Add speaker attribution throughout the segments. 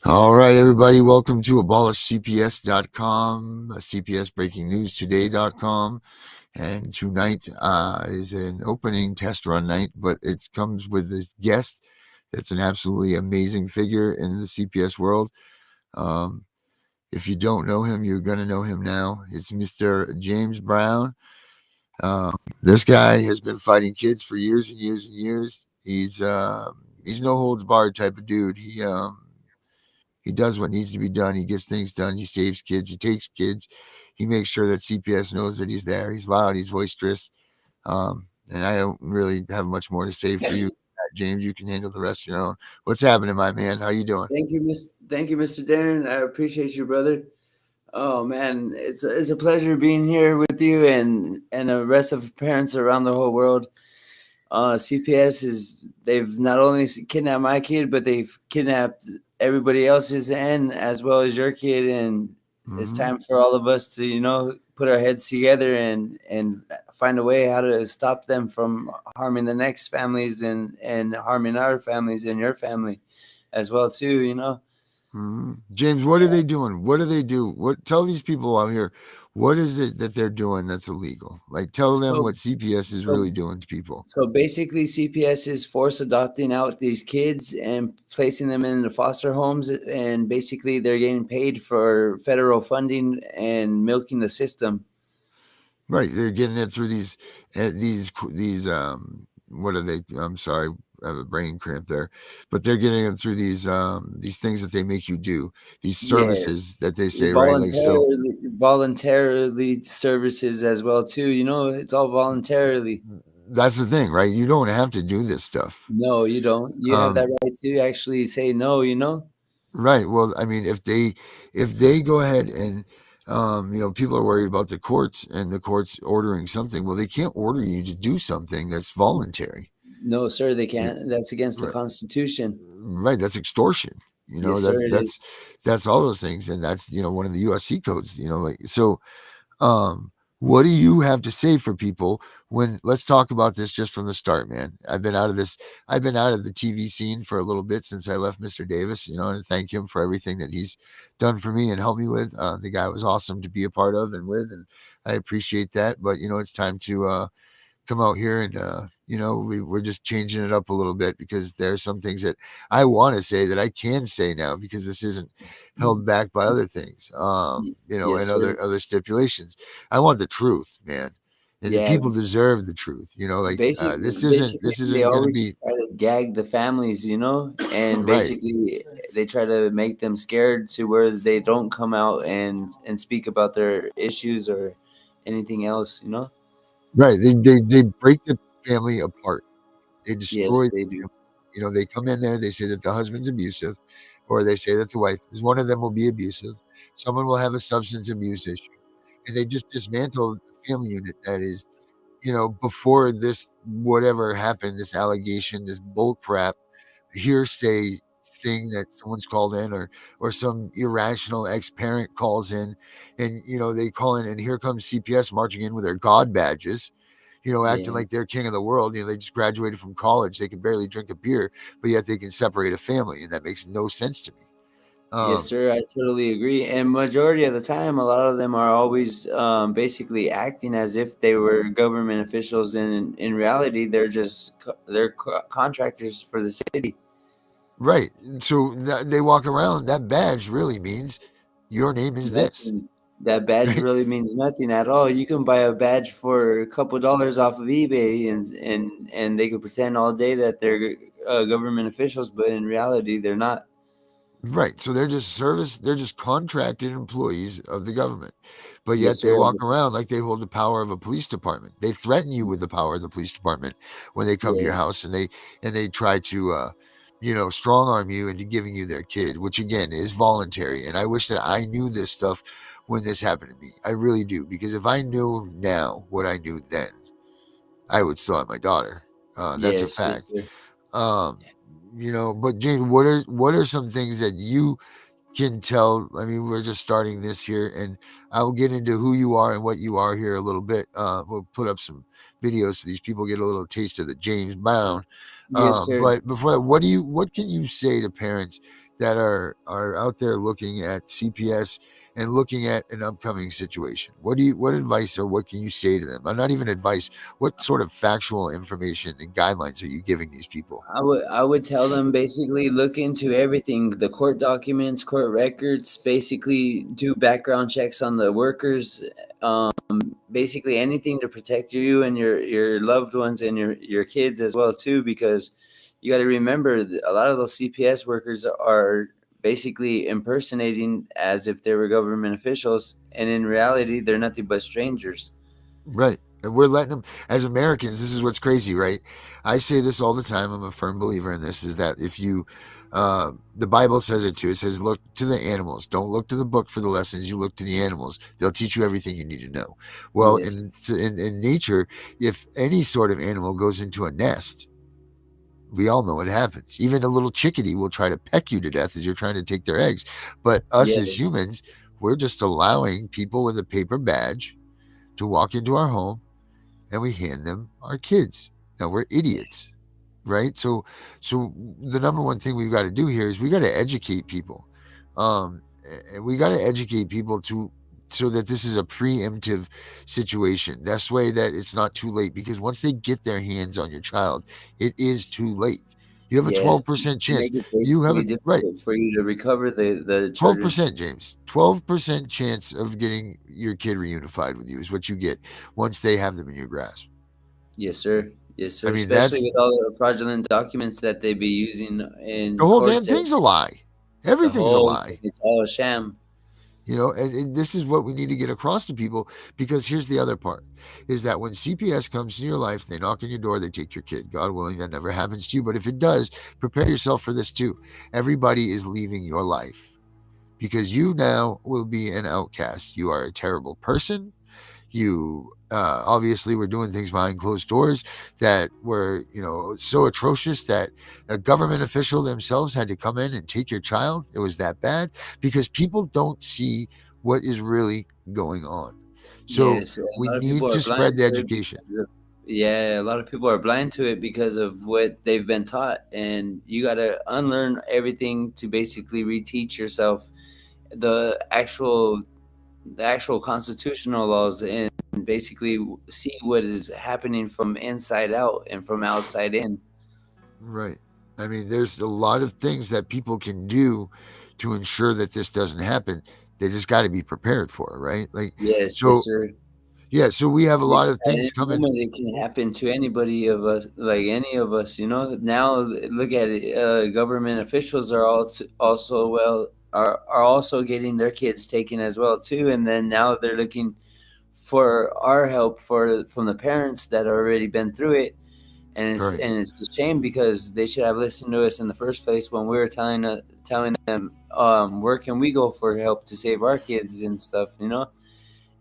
Speaker 1: All right, everybody, welcome to abolishcps.com, cpsbreakingnewstoday.com. And tonight is an opening test run night, but it comes with this guest that's an absolutely amazing figure in the CPS world. Um, if you don't know him, you're going to know him now. It's Mr. James Brown. This guy has been fighting kids for years and years and years. He's no holds barred type of dude. He does what needs to be done. He gets things done. He saves kids. He takes kids. He makes sure that CPS knows that he's there. He's loud. He's boisterous. And I don't really have much more to say for you, James. You can handle the rest of your own. What's happening, my man? How you doing?
Speaker 2: Thank you, Mr. Darren. I appreciate you, brother. Oh man, it's a pleasure being here with you and the rest of parents around the whole world. CPS is they've not only kidnapped my kid, but they've kidnapped everybody else's and as well as your kid. And it's
Speaker 1: Mm-hmm.
Speaker 2: time for all of us to put our heads together and find a way how to stop them from harming the next families and harming our families and your family as well too.
Speaker 1: Mm-hmm. James, what are they doing? What do they do? What tell these people out here? What is it that they're doing that's illegal? Like, tell them
Speaker 2: So
Speaker 1: what CPS is
Speaker 2: so
Speaker 1: really doing to people.
Speaker 2: So basically, CPS is force adopting out these kids and placing them in the foster homes, and basically they're getting paid for federal funding and milking the system.
Speaker 1: Right, they're getting it through what are they? I'm sorry, I have a brain cramp there, but they're getting it through these things that they make you do, these
Speaker 2: Yes,
Speaker 1: services that they say, right? Like so,
Speaker 2: voluntarily services as well too. It's all voluntarily.
Speaker 1: that's the thing, right? You don't have to do this stuff.
Speaker 2: No, you don't. You have
Speaker 1: Um,
Speaker 2: that right to actually say no.
Speaker 1: right. Well, I mean, if they go ahead and people are worried about the courts and the courts ordering something. Well, they can't order you to do something that's voluntary.
Speaker 2: No, sir, they
Speaker 1: You,
Speaker 2: can't. That's against the
Speaker 1: right.
Speaker 2: Constitution.
Speaker 1: Right, that's extortion.
Speaker 2: Yes,
Speaker 1: That's
Speaker 2: sir, it is.
Speaker 1: that's all those things, and that's one of the USC codes. Like so. Um, what do you have to say for people when? Let's talk about this just from the start, man. I've been out of this. I've been out of the TV scene for a little bit since I left Mr. Davis. And thank him for everything that he's done for me and helped me with. The guy was awesome to be a part of and with, and I appreciate that. But it's time to come out here and we're just changing it up a little bit because there are some things that I want to say that I can say now because this isn't held back by other things
Speaker 2: Yes,
Speaker 1: and
Speaker 2: sir.
Speaker 1: other stipulations. I want the truth, man, and the
Speaker 2: Yeah,
Speaker 1: people deserve the truth. Like
Speaker 2: basically,
Speaker 1: this isn't
Speaker 2: basically,
Speaker 1: this
Speaker 2: they
Speaker 1: isn't going to
Speaker 2: always
Speaker 1: be
Speaker 2: try to gag the families, and
Speaker 1: right.
Speaker 2: basically they try to make them scared to where they don't come out and speak about their issues or anything else.
Speaker 1: Right, they break the family apart. They
Speaker 2: Yes,
Speaker 1: destroy.
Speaker 2: they do.
Speaker 1: They come in there, they say that the husband's abusive, or they say that the wife is. One of them will be abusive. Someone will have a substance abuse issue, and they just dismantle the family unit that is, before this whatever happened, this allegation, this bull crap, hearsay thing that someone's called in, or some irrational ex-parent calls in, and they call in, and here comes CPS marching in with their god badges, acting
Speaker 2: Yeah.
Speaker 1: like they're king of the world. They just graduated from college. They can barely drink a beer, but yet they can separate a family, and that makes no sense to me.
Speaker 2: Yes,
Speaker 1: Um,
Speaker 2: sir. I totally agree. And majority of the time, a lot of them are always basically acting as if they were government officials, and in reality, they're contractors for the city.
Speaker 1: right. So they walk around. That badge really means your name is this,
Speaker 2: Nothing. That badge
Speaker 1: right?
Speaker 2: really means nothing at all. You can buy a badge for a couple dollars off of eBay, and they could pretend all day that they're government officials, but in reality, they're not.
Speaker 1: Right. So they're just contracted employees of the government. But
Speaker 2: Yes,
Speaker 1: yet they
Speaker 2: sir.
Speaker 1: walk around like they hold the power of a police department. They threaten you with the power of the police department when they come to your
Speaker 2: Yeah.
Speaker 1: house, and they try to strong arm you into giving you their kid, which again is voluntary. And I wish that I knew this stuff when this happened to me. I really do, because if I knew now what I knew then, I would still have my daughter. That's a
Speaker 2: Yes. Yes,
Speaker 1: fact.
Speaker 2: sir.
Speaker 1: Um, but James, what are some things that you can tell? I mean, we're just starting this here, and I will get into who you are and what you are here a little bit. We'll put up some videos so these people get a little taste of the James Brown.
Speaker 2: Yes, sir.
Speaker 1: But before that, what can you say to parents that are out there looking at CPS and looking at an upcoming situation? What advice or what can you say to them? Not even advice. What sort of factual information and guidelines are you giving these people?
Speaker 2: I would tell them basically look into everything, the court documents, court records, basically do background checks on the workers, um, basically anything to protect you and your loved ones and your kids as well too, because you got to remember that a lot of those CPS workers are basically impersonating as if they were government officials, and in reality they're nothing but strangers.
Speaker 1: Right. And we're letting them, as Americans, this is what's crazy, right? I say this all the time. I'm a firm believer in this is that if you, the Bible says it too. It says, look to the animals. Don't look to the book for the lessons. You look to the animals. They'll teach you everything you need to know. Well,
Speaker 2: Yes.
Speaker 1: in nature, if any sort of animal goes into a nest, we all know what happens. Even a little chickadee will try to peck you to death as you're trying to take their eggs. But us
Speaker 2: Yeah.
Speaker 1: as humans, we're just allowing people with a paper badge to walk into our home and we hand them our kids. Now we're idiots, right? So the number one thing we've got to do here is we got to educate people. And we got to educate people to so that this is a preemptive situation. That's way that it's not too late because once they get their hands on your child, it is too late. You have a
Speaker 2: Yes.
Speaker 1: 12% chance.
Speaker 2: Make it
Speaker 1: You have
Speaker 2: basically
Speaker 1: a right
Speaker 2: difficult for you to recover the children.
Speaker 1: 12%, James. 12% chance of getting your kid reunified with you is what you get once they have them in your grasp.
Speaker 2: Yes, sir. Yes,
Speaker 1: I
Speaker 2: sir.
Speaker 1: mean,
Speaker 2: Especially
Speaker 1: that's
Speaker 2: with all the fraudulent documents that they be using
Speaker 1: the
Speaker 2: in
Speaker 1: whole damn
Speaker 2: courts.
Speaker 1: thing's a lie.
Speaker 2: The
Speaker 1: Everything's a
Speaker 2: whole thing,
Speaker 1: lie.
Speaker 2: it's all a sham.
Speaker 1: And this is what we need to get across to people because here's the other part is that when CPS comes into your life, they knock on your door, they take your kid. God willing, that never happens to you. But if it does, prepare yourself for this too. Everybody is leaving your life because you now will be an outcast. You are a terrible person. You obviously were doing things behind closed doors that were, so atrocious that a government official themselves had to come in and take your child. It was that bad because people don't see what is really going on. So
Speaker 2: Yes,
Speaker 1: we
Speaker 2: a lot of people
Speaker 1: need
Speaker 2: are
Speaker 1: to spread
Speaker 2: blind
Speaker 1: the
Speaker 2: to it
Speaker 1: education.
Speaker 2: because of, yeah, a lot of people are blind to it because of what they've been taught, and you got to unlearn everything to basically reteach yourself the actual the actual constitutional laws and basically see what is happening from inside out and from outside in.
Speaker 1: Right. I mean, there's a lot of things that people can do to ensure that this doesn't happen. They just got to be prepared for it, right? Like,
Speaker 2: Yes, yes,
Speaker 1: so
Speaker 2: sir.
Speaker 1: yeah, so we have a lot
Speaker 2: Because
Speaker 1: of
Speaker 2: at
Speaker 1: things
Speaker 2: any
Speaker 1: coming.
Speaker 2: moment it can happen to anybody of us, like any of us. Now look at it. Government officials are also are also getting their kids taken as well too, and then now they're looking for our help from the parents that already been through it, and
Speaker 1: Right.
Speaker 2: it's a shame because they should have listened to us in the first place when we were telling them where can we go for help to save our kids and stuff.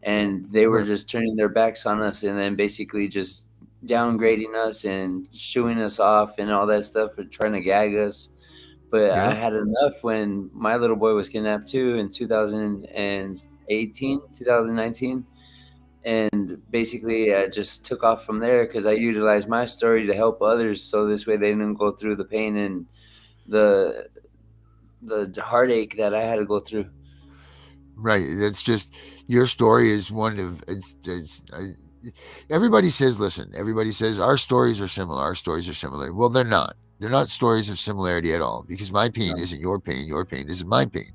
Speaker 2: And they were
Speaker 1: Right.
Speaker 2: just turning their backs on us and then basically just downgrading us and shooing us off and all that stuff and trying to gag us. But I
Speaker 1: Yep.
Speaker 2: had enough when my little boy was kidnapped too in 2018, 2019. And basically, I just took off from there because I utilized my story to help others, so this way they didn't go through the pain and the the heartache that I had to go through.
Speaker 1: Right. That's just your story is one of everybody says, listen, everybody says our stories are similar. Our stories are similar. Well, they're not. They're not stories of similarity at all because my pain
Speaker 2: No.
Speaker 1: isn't your pain. Your pain isn't my pain.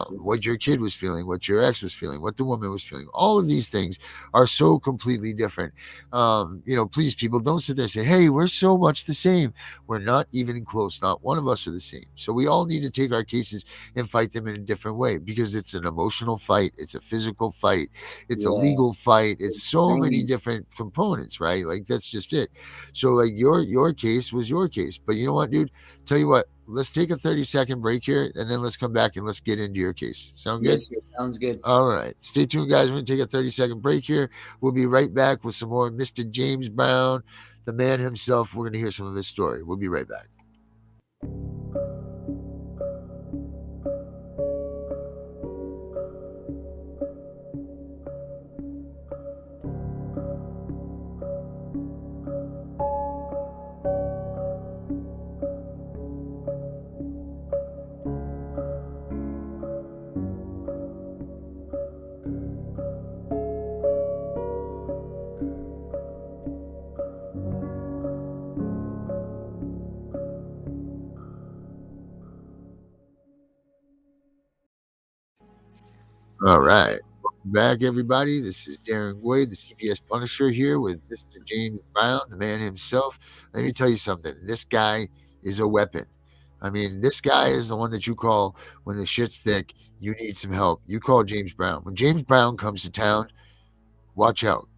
Speaker 1: What your kid was feeling, what your ex was feeling, what the woman was feeling. All of these things are so completely different. Please, people, don't sit there and say, hey, we're so much the same. We're not even close. Not one of us are the same. So we all need to take our cases and fight them in a different way because it's an emotional fight, it's a physical fight, it's a
Speaker 2: Yeah,
Speaker 1: legal fight, it's
Speaker 2: it's
Speaker 1: so many
Speaker 2: draining.
Speaker 1: different components, right? Like that's just it. So like your case was your case. But you know what, dude? Tell you what, let's take a 30-second break here and then let's come back and let's get into your case. Sound good?
Speaker 2: Yes, it sounds good.
Speaker 1: All right. Stay tuned, guys. We're going to take a 30-second break here. We'll be right back with some more Mr. James Brown, the man himself. We're going to hear some of his story. We'll be right back. All right. Welcome back, everybody. This is Darren Wade, the CPS Punisher, here with Mr. James Brown, the man himself. Let me tell you something. This guy is a weapon. I mean, this guy is the one that you call when the shit's thick, you need some help. You call James Brown. When James Brown comes to town, watch out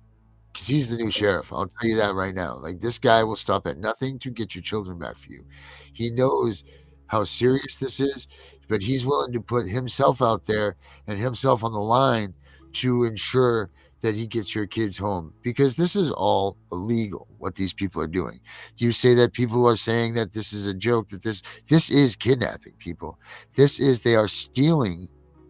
Speaker 1: because he's the new sheriff. I'll tell you that right now. Like, this guy will stop at nothing to get your children back for you. He knows how serious this is, but he's willing to put himself out there and himself on the line to ensure that he gets your kids home because this is all illegal what these people are doing. Do you say that people are saying that this is a joke, that this is kidnapping people? This is they are stealing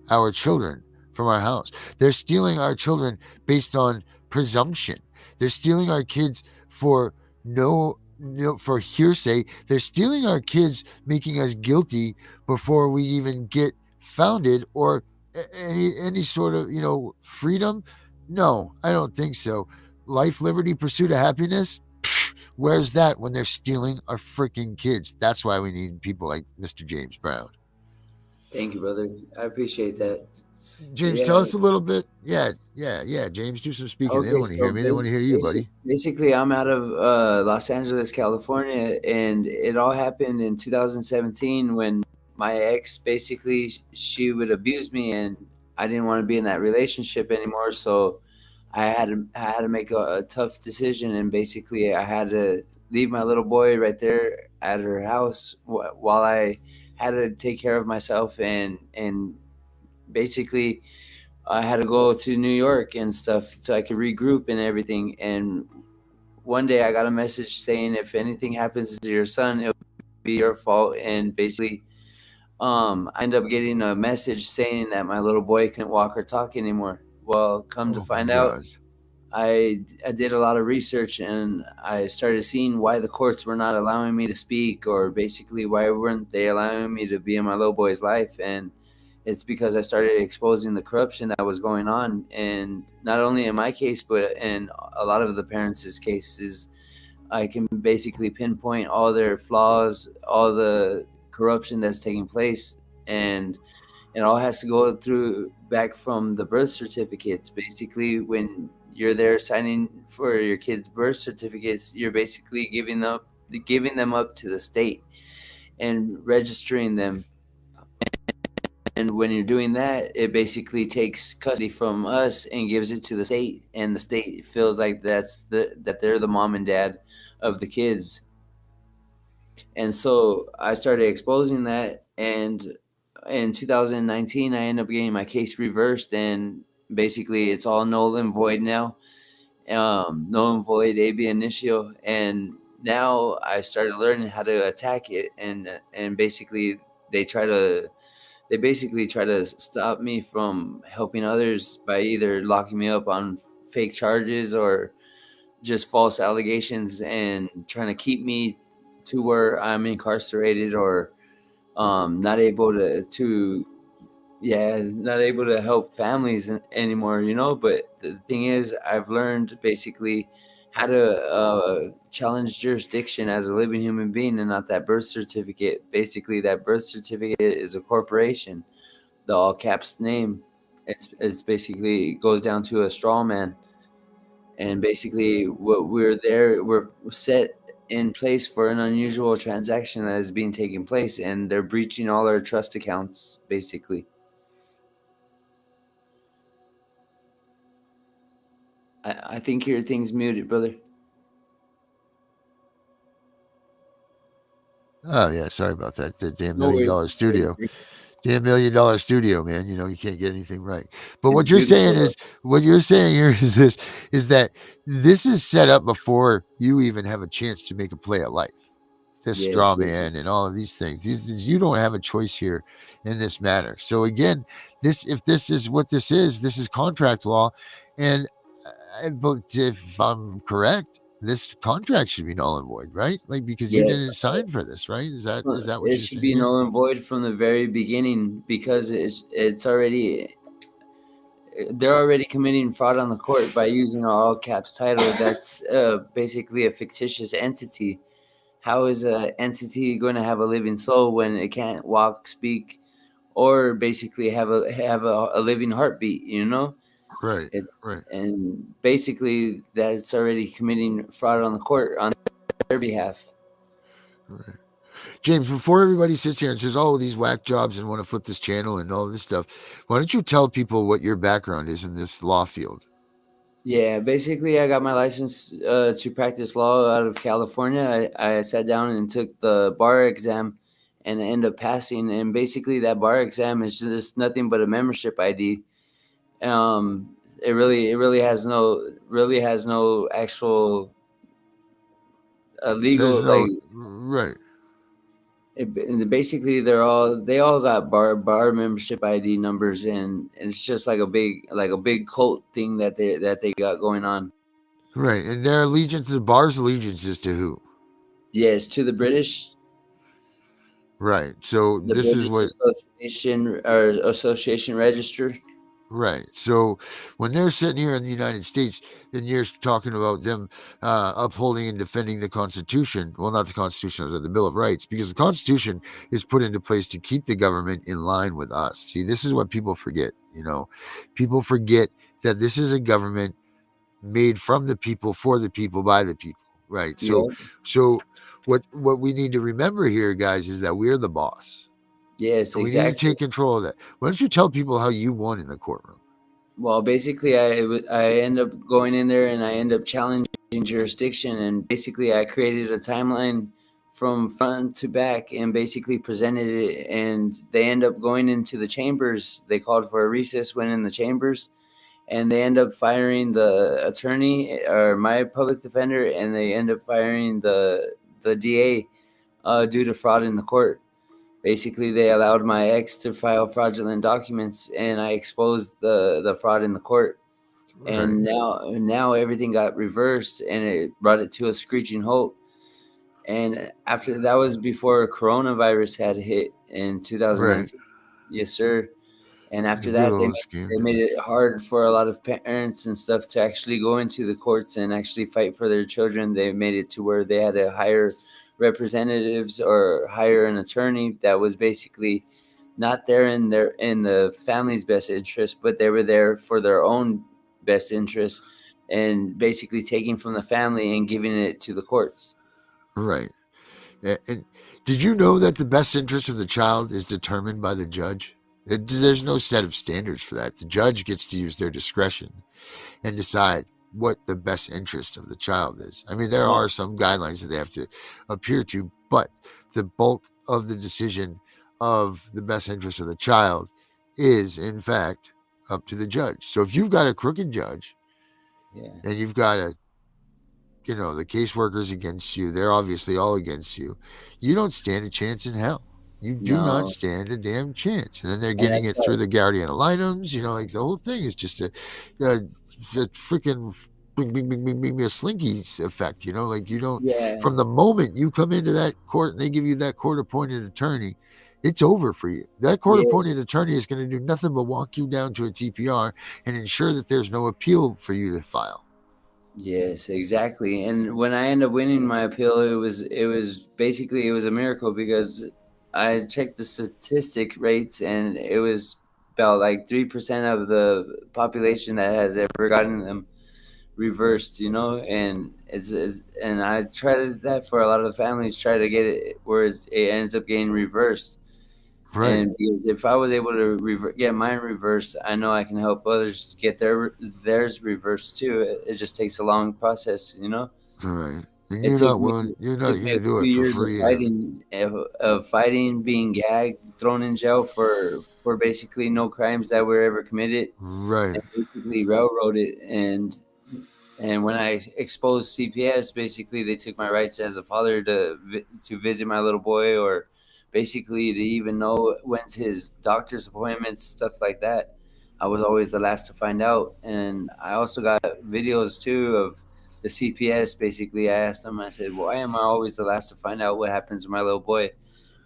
Speaker 1: our children from our house. They're stealing our children based on presumption. They're stealing our kids for for hearsay. They're stealing our kids, making us guilty before we even get founded or any sort of freedom. No, I don't think so. Life, liberty, pursuit of happiness. Where's that when they're stealing our freaking kids? That's why we need people like Mr. James Brown.
Speaker 2: Thank you, brother. I appreciate that.
Speaker 1: James, tell
Speaker 2: Yeah.
Speaker 1: us a little bit. Yeah, yeah, yeah. James, do some speaking. They don't
Speaker 2: Okay,
Speaker 1: want to hear
Speaker 2: so
Speaker 1: me. They want to hear you, buddy.
Speaker 2: basically, I'm out of Los Angeles, California, and it all happened in 2017 when my ex basically she would abuse me, and I didn't want to be in that relationship anymore. So I had to make a tough decision, and basically, I had to leave my little boy right there at her house while I had to take care of myself and basically I had to go to New York and stuff so I could regroup and everything. And one day I got a message saying if anything happens to your son, it'll be your fault. And basically, I ended up getting a message saying that my little boy couldn't walk or talk anymore. Well, come to
Speaker 1: Oh my
Speaker 2: find out,
Speaker 1: God.
Speaker 2: I did a lot of research and I started seeing why the courts were not allowing me to speak, or basically why weren't they allowing me to be in my little boy's life. And it's because I started exposing the corruption that was going on, and not only in my case but in a lot of the parents' cases. I can basically pinpoint all their flaws, all the corruption that's taking place, and it all has to go through back from the birth certificates. Basically, when you're there signing for your kids' birth certificates, you're basically giving them up to the state and registering them. And when you're doing that, it basically takes custody from us and gives it to the state, and the state feels like that they're the mom and dad of the kids. And so I started exposing that, and in 2019 I ended up getting my case reversed, and basically it's all null and void now. Null and void ab initio. And now I started learning how to attack it, and basically they try to they basically try to stop me from helping others by either locking me up on fake charges or just false allegations, and trying to keep me to where I'm incarcerated, or not able to yeah, not able to help families anymore, but the thing is, I've learned basically how to challenge jurisdiction as a living human being and not that birth certificate. Basically, that birth certificate is a corporation, the all caps name. It's basically goes down to a straw man. And basically what we're set in place for an unusual transaction that is being taken place, and they're breaching all our trust accounts basically. I think your thing's muted, brother.
Speaker 1: Oh yeah, sorry about that. The damn
Speaker 2: No
Speaker 1: million
Speaker 2: worries.
Speaker 1: dollar studio. Damn $1 million studio, man. You can't get anything right. But
Speaker 2: It's
Speaker 1: what you're saying
Speaker 2: beautiful though.
Speaker 1: is what you're saying here is that this is set up before you even have a chance to make a play at life. This straw
Speaker 2: Yes, yes.
Speaker 1: man and all of these things. You don't have a choice here in this matter. So again, this if this is what this is contract law, and but if I'm correct, this contract should be null and void, right? Like because you
Speaker 2: Yes.
Speaker 1: didn't sign for this, right? Is that what
Speaker 2: It
Speaker 1: you're
Speaker 2: should
Speaker 1: saying
Speaker 2: be
Speaker 1: here?
Speaker 2: null and void from the very beginning, because it's already they're already committing fraud on the court by using an all caps title that's basically a fictitious entity. How is a entity going to have a living soul when it can't walk, speak, or basically have a living heartbeat, you know.
Speaker 1: Right.
Speaker 2: it,
Speaker 1: Right.
Speaker 2: and basically that's already committing fraud on the court on their behalf.
Speaker 1: Right. James, before everybody sits here and says, "Oh, these whack jobs," and want to flip this channel and all this stuff, why don't you tell people what your background is in this law field?
Speaker 2: Yeah, basically, I got my license to practice law out of California. I sat down and took the bar exam, and I ended up passing. And basically, that bar exam is just nothing but a membership ID. It really has no actual
Speaker 1: There's
Speaker 2: legal, like.
Speaker 1: no right,
Speaker 2: And basically, they all got bar membership ID numbers, and it's just like a big cult thing that they got going on.
Speaker 1: right, and their allegiance, the bar's allegiance is to who?
Speaker 2: Yes, to the British.
Speaker 1: Right. So
Speaker 2: The
Speaker 1: this is
Speaker 2: British
Speaker 1: what.
Speaker 2: Association Register.
Speaker 1: Right. So when they're sitting here in the United States and you're talking about them upholding and defending the Constitution, well, not the Constitution, but the Bill of Rights, because the Constitution is put into place to keep the government in line with us. See, this is what people forget. People forget that this is a government made from the people, for the people, by the people. Right. So,
Speaker 2: Yeah.
Speaker 1: so what we need to remember here, guys, is that we're the boss,
Speaker 2: Yes,
Speaker 1: and we need to
Speaker 2: exactly.
Speaker 1: take control of that. Why don't you tell people how you won in the courtroom?
Speaker 2: Well, basically, I end up going in there and I end up challenging jurisdiction, and basically, I created a timeline from front to back and basically presented it, and they end up going into the chambers. They called for a recess, went in the chambers, and they end up firing the attorney or my public defender, and they end up firing the DA due to fraud in the court. Basically, they allowed my ex to file fraudulent documents, and I exposed the fraud in the court.
Speaker 1: Right.
Speaker 2: And now everything got reversed, and it brought it to a screeching halt. And after that was before coronavirus had hit in
Speaker 1: Right.
Speaker 2: 2019. Yes, sir. And after
Speaker 1: Good
Speaker 2: that,
Speaker 1: old
Speaker 2: they
Speaker 1: scheme.
Speaker 2: made it hard for a lot of parents and stuff to actually go into the courts and actually fight for their children. They made it to where they had to hire representatives or hire an attorney that was basically not there in the family's best interest, but they were there for their own best interest, and basically taking from the family and giving it to the courts.
Speaker 1: Right. And did you know that the best interest of the child is determined by the judge? There's no set of standards for that. The judge gets to use their discretion and decide what the best interest of the child is. I mean, there
Speaker 2: Yeah,
Speaker 1: are some guidelines that they have to adhere to, but the bulk of the decision of the best interest of the child is, in fact, up to the judge. So if you've got a crooked judge
Speaker 2: yeah,
Speaker 1: and you've got the caseworkers against you, they're obviously all against you. You don't stand a chance in hell. You do not
Speaker 2: no,
Speaker 1: stand a damn chance. And then they're
Speaker 2: and
Speaker 1: getting
Speaker 2: that's
Speaker 1: it
Speaker 2: why.
Speaker 1: through the guardian ad litems. Like the whole thing is just a freaking bing, bing, bing, bing, bing, a slinky effect. Like you don't,
Speaker 2: Yeah,
Speaker 1: from the moment you come into that court and they give you that court appointed attorney, it's over for you. That court
Speaker 2: yes.
Speaker 1: appointed attorney is going to do nothing but walk you down to a TPR and ensure that there's no appeal for you to file.
Speaker 2: Yes, exactly. And when I ended up winning my appeal, it was basically it was a miracle because I checked the statistic rates, and it was about like 3% of the population that has ever gotten them reversed, and and I tried that for a lot of the families, try to get it where it ends up getting reversed.
Speaker 1: Right.
Speaker 2: And because if I was able to get mine reversed, I know I can help others get theirs reversed too. It just takes a long process.
Speaker 1: All right. And
Speaker 2: It
Speaker 1: you're
Speaker 2: took
Speaker 1: not
Speaker 2: me
Speaker 1: willing, you're
Speaker 2: it
Speaker 1: not
Speaker 2: took
Speaker 1: going
Speaker 2: me
Speaker 1: to
Speaker 2: a
Speaker 1: do
Speaker 2: few
Speaker 1: it for
Speaker 2: years of
Speaker 1: free.
Speaker 2: fighting, being gagged, thrown in jail for basically no crimes that were ever committed,
Speaker 1: Right.
Speaker 2: and basically railroaded. And when I exposed CPS, basically they took my rights as a father to visit my little boy, or basically to even know when's his doctor's appointments, stuff like that. I was always the last to find out, and I also got videos too of the CPS. Basically, I asked them. I said, "Why am I always the last to find out what happens to my little boy?"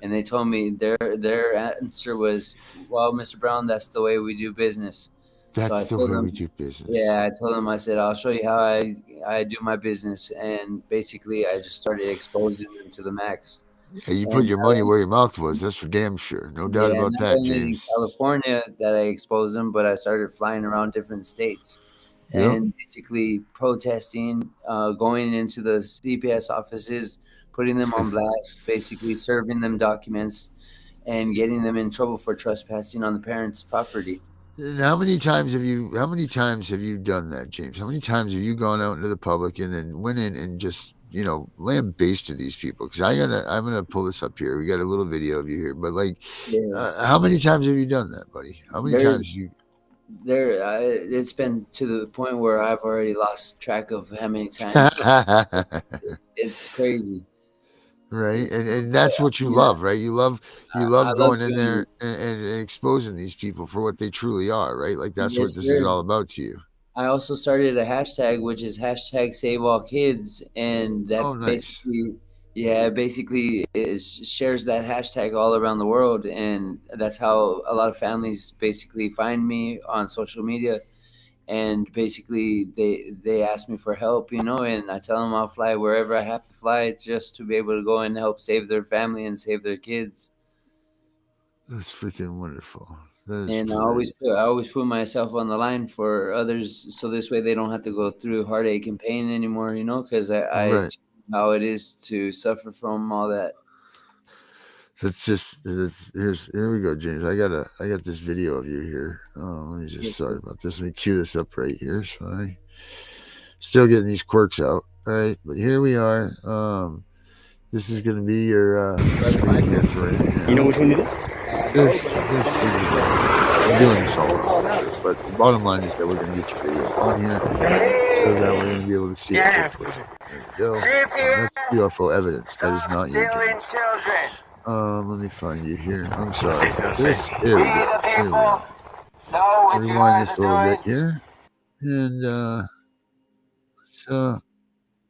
Speaker 2: And they told me their answer was, "Well, Mr. Brown, that's the way we do business." So I
Speaker 1: That's the
Speaker 2: told
Speaker 1: way we
Speaker 2: them,
Speaker 1: do business.
Speaker 2: yeah, I told him, I said, I'll show you how I do my business. And basically, I just started exposing them to the max.
Speaker 1: Yeah, you put
Speaker 2: And
Speaker 1: your money where your mouth was. That's for damn sure. No doubt
Speaker 2: yeah,
Speaker 1: about
Speaker 2: not
Speaker 1: that,
Speaker 2: only in
Speaker 1: James.
Speaker 2: California that I exposed them, but I started flying around different states
Speaker 1: Yep.
Speaker 2: and basically protesting, going into the CPS offices, putting them on blast, basically serving them documents and getting them in trouble for trespassing on the parents' property.
Speaker 1: And how many times have you done that, James? How many times have you gone out into the public and then went in and just, lambasted these people? Because I'm gonna pull this up here. We got a little video of you here, but like,
Speaker 2: Yes,
Speaker 1: how many times have you done that, buddy? How many
Speaker 2: there's
Speaker 1: times you?
Speaker 2: it's been to the point where I've already lost track of how many times. It's crazy.
Speaker 1: Right, and that's what you
Speaker 2: Yeah,
Speaker 1: love, right? You
Speaker 2: I
Speaker 1: love
Speaker 2: love
Speaker 1: going in
Speaker 2: doing
Speaker 1: there
Speaker 2: it.
Speaker 1: and exposing these people for what they truly are, right? Like that's what
Speaker 2: Yes,
Speaker 1: this is
Speaker 2: sir.
Speaker 1: all about to you.
Speaker 2: I also started a hashtag, which is hashtag Save All Kids, and
Speaker 1: Oh,
Speaker 2: that
Speaker 1: nice.
Speaker 2: basically shares that hashtag all around the world, and that's how a lot of families basically find me on social media, and basically they ask me for help, and I tell them I'll fly wherever I have to fly just to be able to go and help save their family and save their kids.
Speaker 1: That's freaking wonderful. That is
Speaker 2: And
Speaker 1: great.
Speaker 2: I always put myself on the line for others, so this way they don't have to go through heartache and pain anymore. Because I
Speaker 1: Right.
Speaker 2: choose how it is to suffer from all that.
Speaker 1: Here we go, James. I got this video of you here. Let me just
Speaker 2: Yes,
Speaker 1: sorry
Speaker 2: sir.
Speaker 1: about this. Let me cue this up right here. So I still getting these quirks out. All right, but here we are. This is going to be your screen here for right
Speaker 3: You know
Speaker 1: now.
Speaker 3: which one it is?
Speaker 1: Here we go. I'm doing this all wrong, I'm sure, but the bottom line is that we're going to get your video on here so that we're going to be able to see it.
Speaker 3: Yeah.
Speaker 1: Hopefully, there we go. That's UFO evidence. That is not you, James. Let me find you here. I'm sorry. Here we go. Here we go. Rewind this a little bit here, and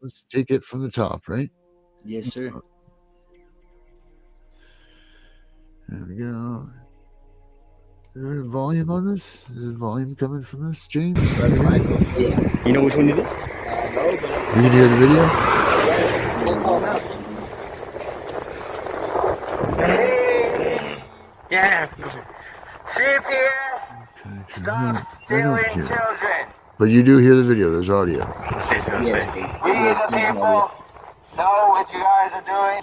Speaker 1: let's take it from the top, right?
Speaker 2: Yes, sir.
Speaker 1: There we go. Is there a volume on this? Is there volume coming from this, James? Can you hear me?
Speaker 2: Yeah.
Speaker 3: You know which one it is?
Speaker 1: You can hear the video?
Speaker 3: Yeah.
Speaker 4: CPS,
Speaker 1: Okay,
Speaker 4: stop
Speaker 1: I
Speaker 4: stealing
Speaker 1: don't hear it.
Speaker 4: children.
Speaker 1: But you do hear the video. There's audio.
Speaker 2: Yes,
Speaker 4: We
Speaker 2: yes,
Speaker 4: the
Speaker 2: Steve
Speaker 4: people
Speaker 2: Harvey.
Speaker 4: know what you guys are doing.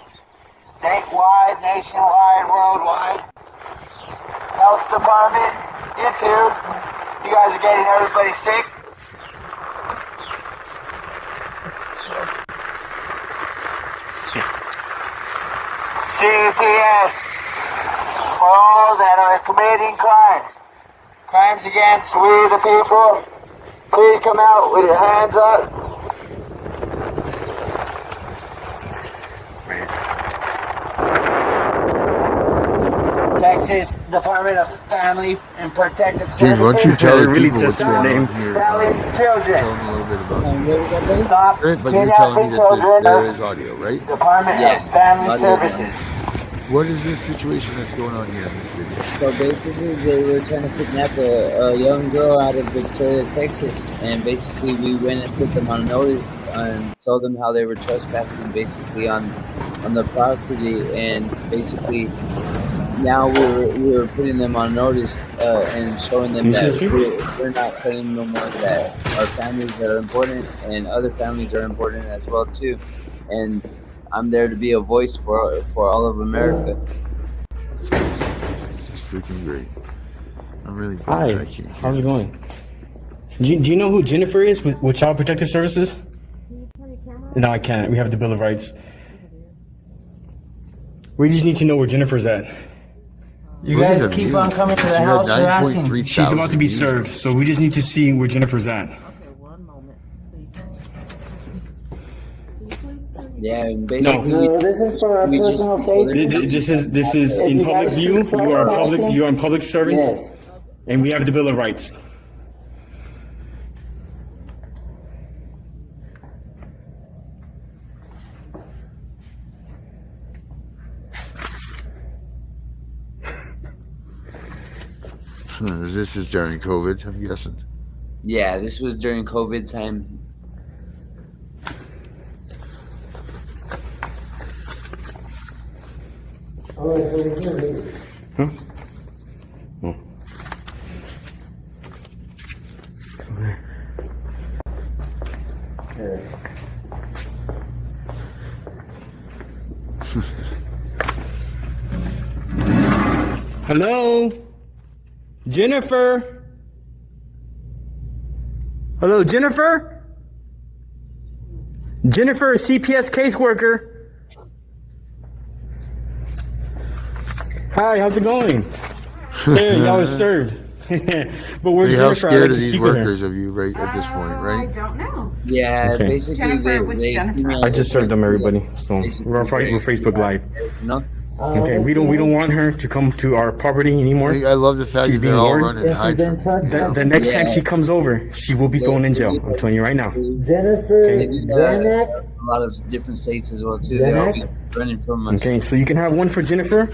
Speaker 4: Statewide, nationwide, worldwide. Health department, you too. You guys are getting everybody sick. CPS, for all that are committing crimes against we the people, please come out with your hands up. Texas Department of Family and Protective
Speaker 1: James, why don't you
Speaker 4: Services,
Speaker 1: tell the
Speaker 3: Really
Speaker 1: people what's
Speaker 3: testing your
Speaker 1: going
Speaker 3: name.
Speaker 1: on here?
Speaker 4: selling children.
Speaker 1: Tell them a little bit about
Speaker 2: What was that, buddy?
Speaker 4: Stop
Speaker 1: it. But you're telling me
Speaker 4: kidnapping
Speaker 1: that
Speaker 4: children.
Speaker 1: there is audio, right?
Speaker 4: Department
Speaker 2: Yeah,
Speaker 4: of Family
Speaker 2: audio.
Speaker 4: Services.
Speaker 1: What is this situation that's going on here in this video?
Speaker 2: So basically, they were trying to kidnap a young girl out of Victoria, Texas, and basically we went and put them on notice and told them how they were trespassing basically on the property, and basically now we were putting them on notice and showing them
Speaker 3: Can you see
Speaker 2: that
Speaker 3: the screen?
Speaker 2: we're not playing no more, that our families are important and other families are important as well too, and I'm there to be a voice for all of America.
Speaker 1: This is freaking great. I'm really bummed
Speaker 3: Hi.
Speaker 1: that I can't hear
Speaker 3: How's it
Speaker 1: this.
Speaker 3: going? Do you know who Jennifer is with Child Protective Services? No, I can't. We have the Bill of Rights. We just need to know where Jennifer's at.
Speaker 4: You
Speaker 1: Look at
Speaker 4: guys
Speaker 1: the
Speaker 4: keep
Speaker 1: views.
Speaker 4: on coming to
Speaker 1: She
Speaker 4: the
Speaker 1: had
Speaker 4: house
Speaker 1: 9.3
Speaker 4: harassing.
Speaker 3: She's about to be
Speaker 1: thousand
Speaker 3: served,
Speaker 1: views.
Speaker 3: so we just need to see where Jennifer's at.
Speaker 2: Yeah, and basically
Speaker 3: No.
Speaker 4: This is for our
Speaker 2: we just
Speaker 4: personal safety.
Speaker 3: This is
Speaker 4: If
Speaker 3: in
Speaker 4: you
Speaker 3: public
Speaker 4: guys
Speaker 3: view.
Speaker 4: keep
Speaker 3: You are a
Speaker 4: trespassing-
Speaker 3: public servant,
Speaker 4: Yes.
Speaker 3: and we have the Bill of Rights.
Speaker 1: This is during COVID, I'm guessing.
Speaker 2: yeah, this was during COVID time.
Speaker 3: Huh? Oh. Hello? Jennifer? Hello, Jennifer? Jennifer, CPS caseworker. Hi, how's it going? There, y'all was served. But where's
Speaker 1: How
Speaker 3: Jennifer? I'd
Speaker 1: scared
Speaker 3: like
Speaker 1: are
Speaker 3: to
Speaker 1: these
Speaker 3: speak with her.
Speaker 1: workers of you right at this point,
Speaker 5: I
Speaker 1: right?
Speaker 5: don't know.
Speaker 2: Yeah,
Speaker 3: Okay.
Speaker 2: basically
Speaker 5: Jennifer, which
Speaker 2: they
Speaker 5: Jennifer?
Speaker 3: I just served them, everybody. So we're Facebook Live.
Speaker 2: No?
Speaker 3: Okay, we don't want her to come to our property anymore.
Speaker 1: I love the fact
Speaker 3: She's
Speaker 1: that they're
Speaker 3: being
Speaker 1: all
Speaker 3: warned.
Speaker 1: running and hide from you.
Speaker 3: The next time
Speaker 2: Yeah.
Speaker 3: she comes over, she will be thrown in jail. I'm telling you right now.
Speaker 6: Jennifer,
Speaker 2: They do
Speaker 6: Janek,
Speaker 2: a lot of different states as well too. They're always running from us.
Speaker 3: Okay, so you can have one for Jennifer,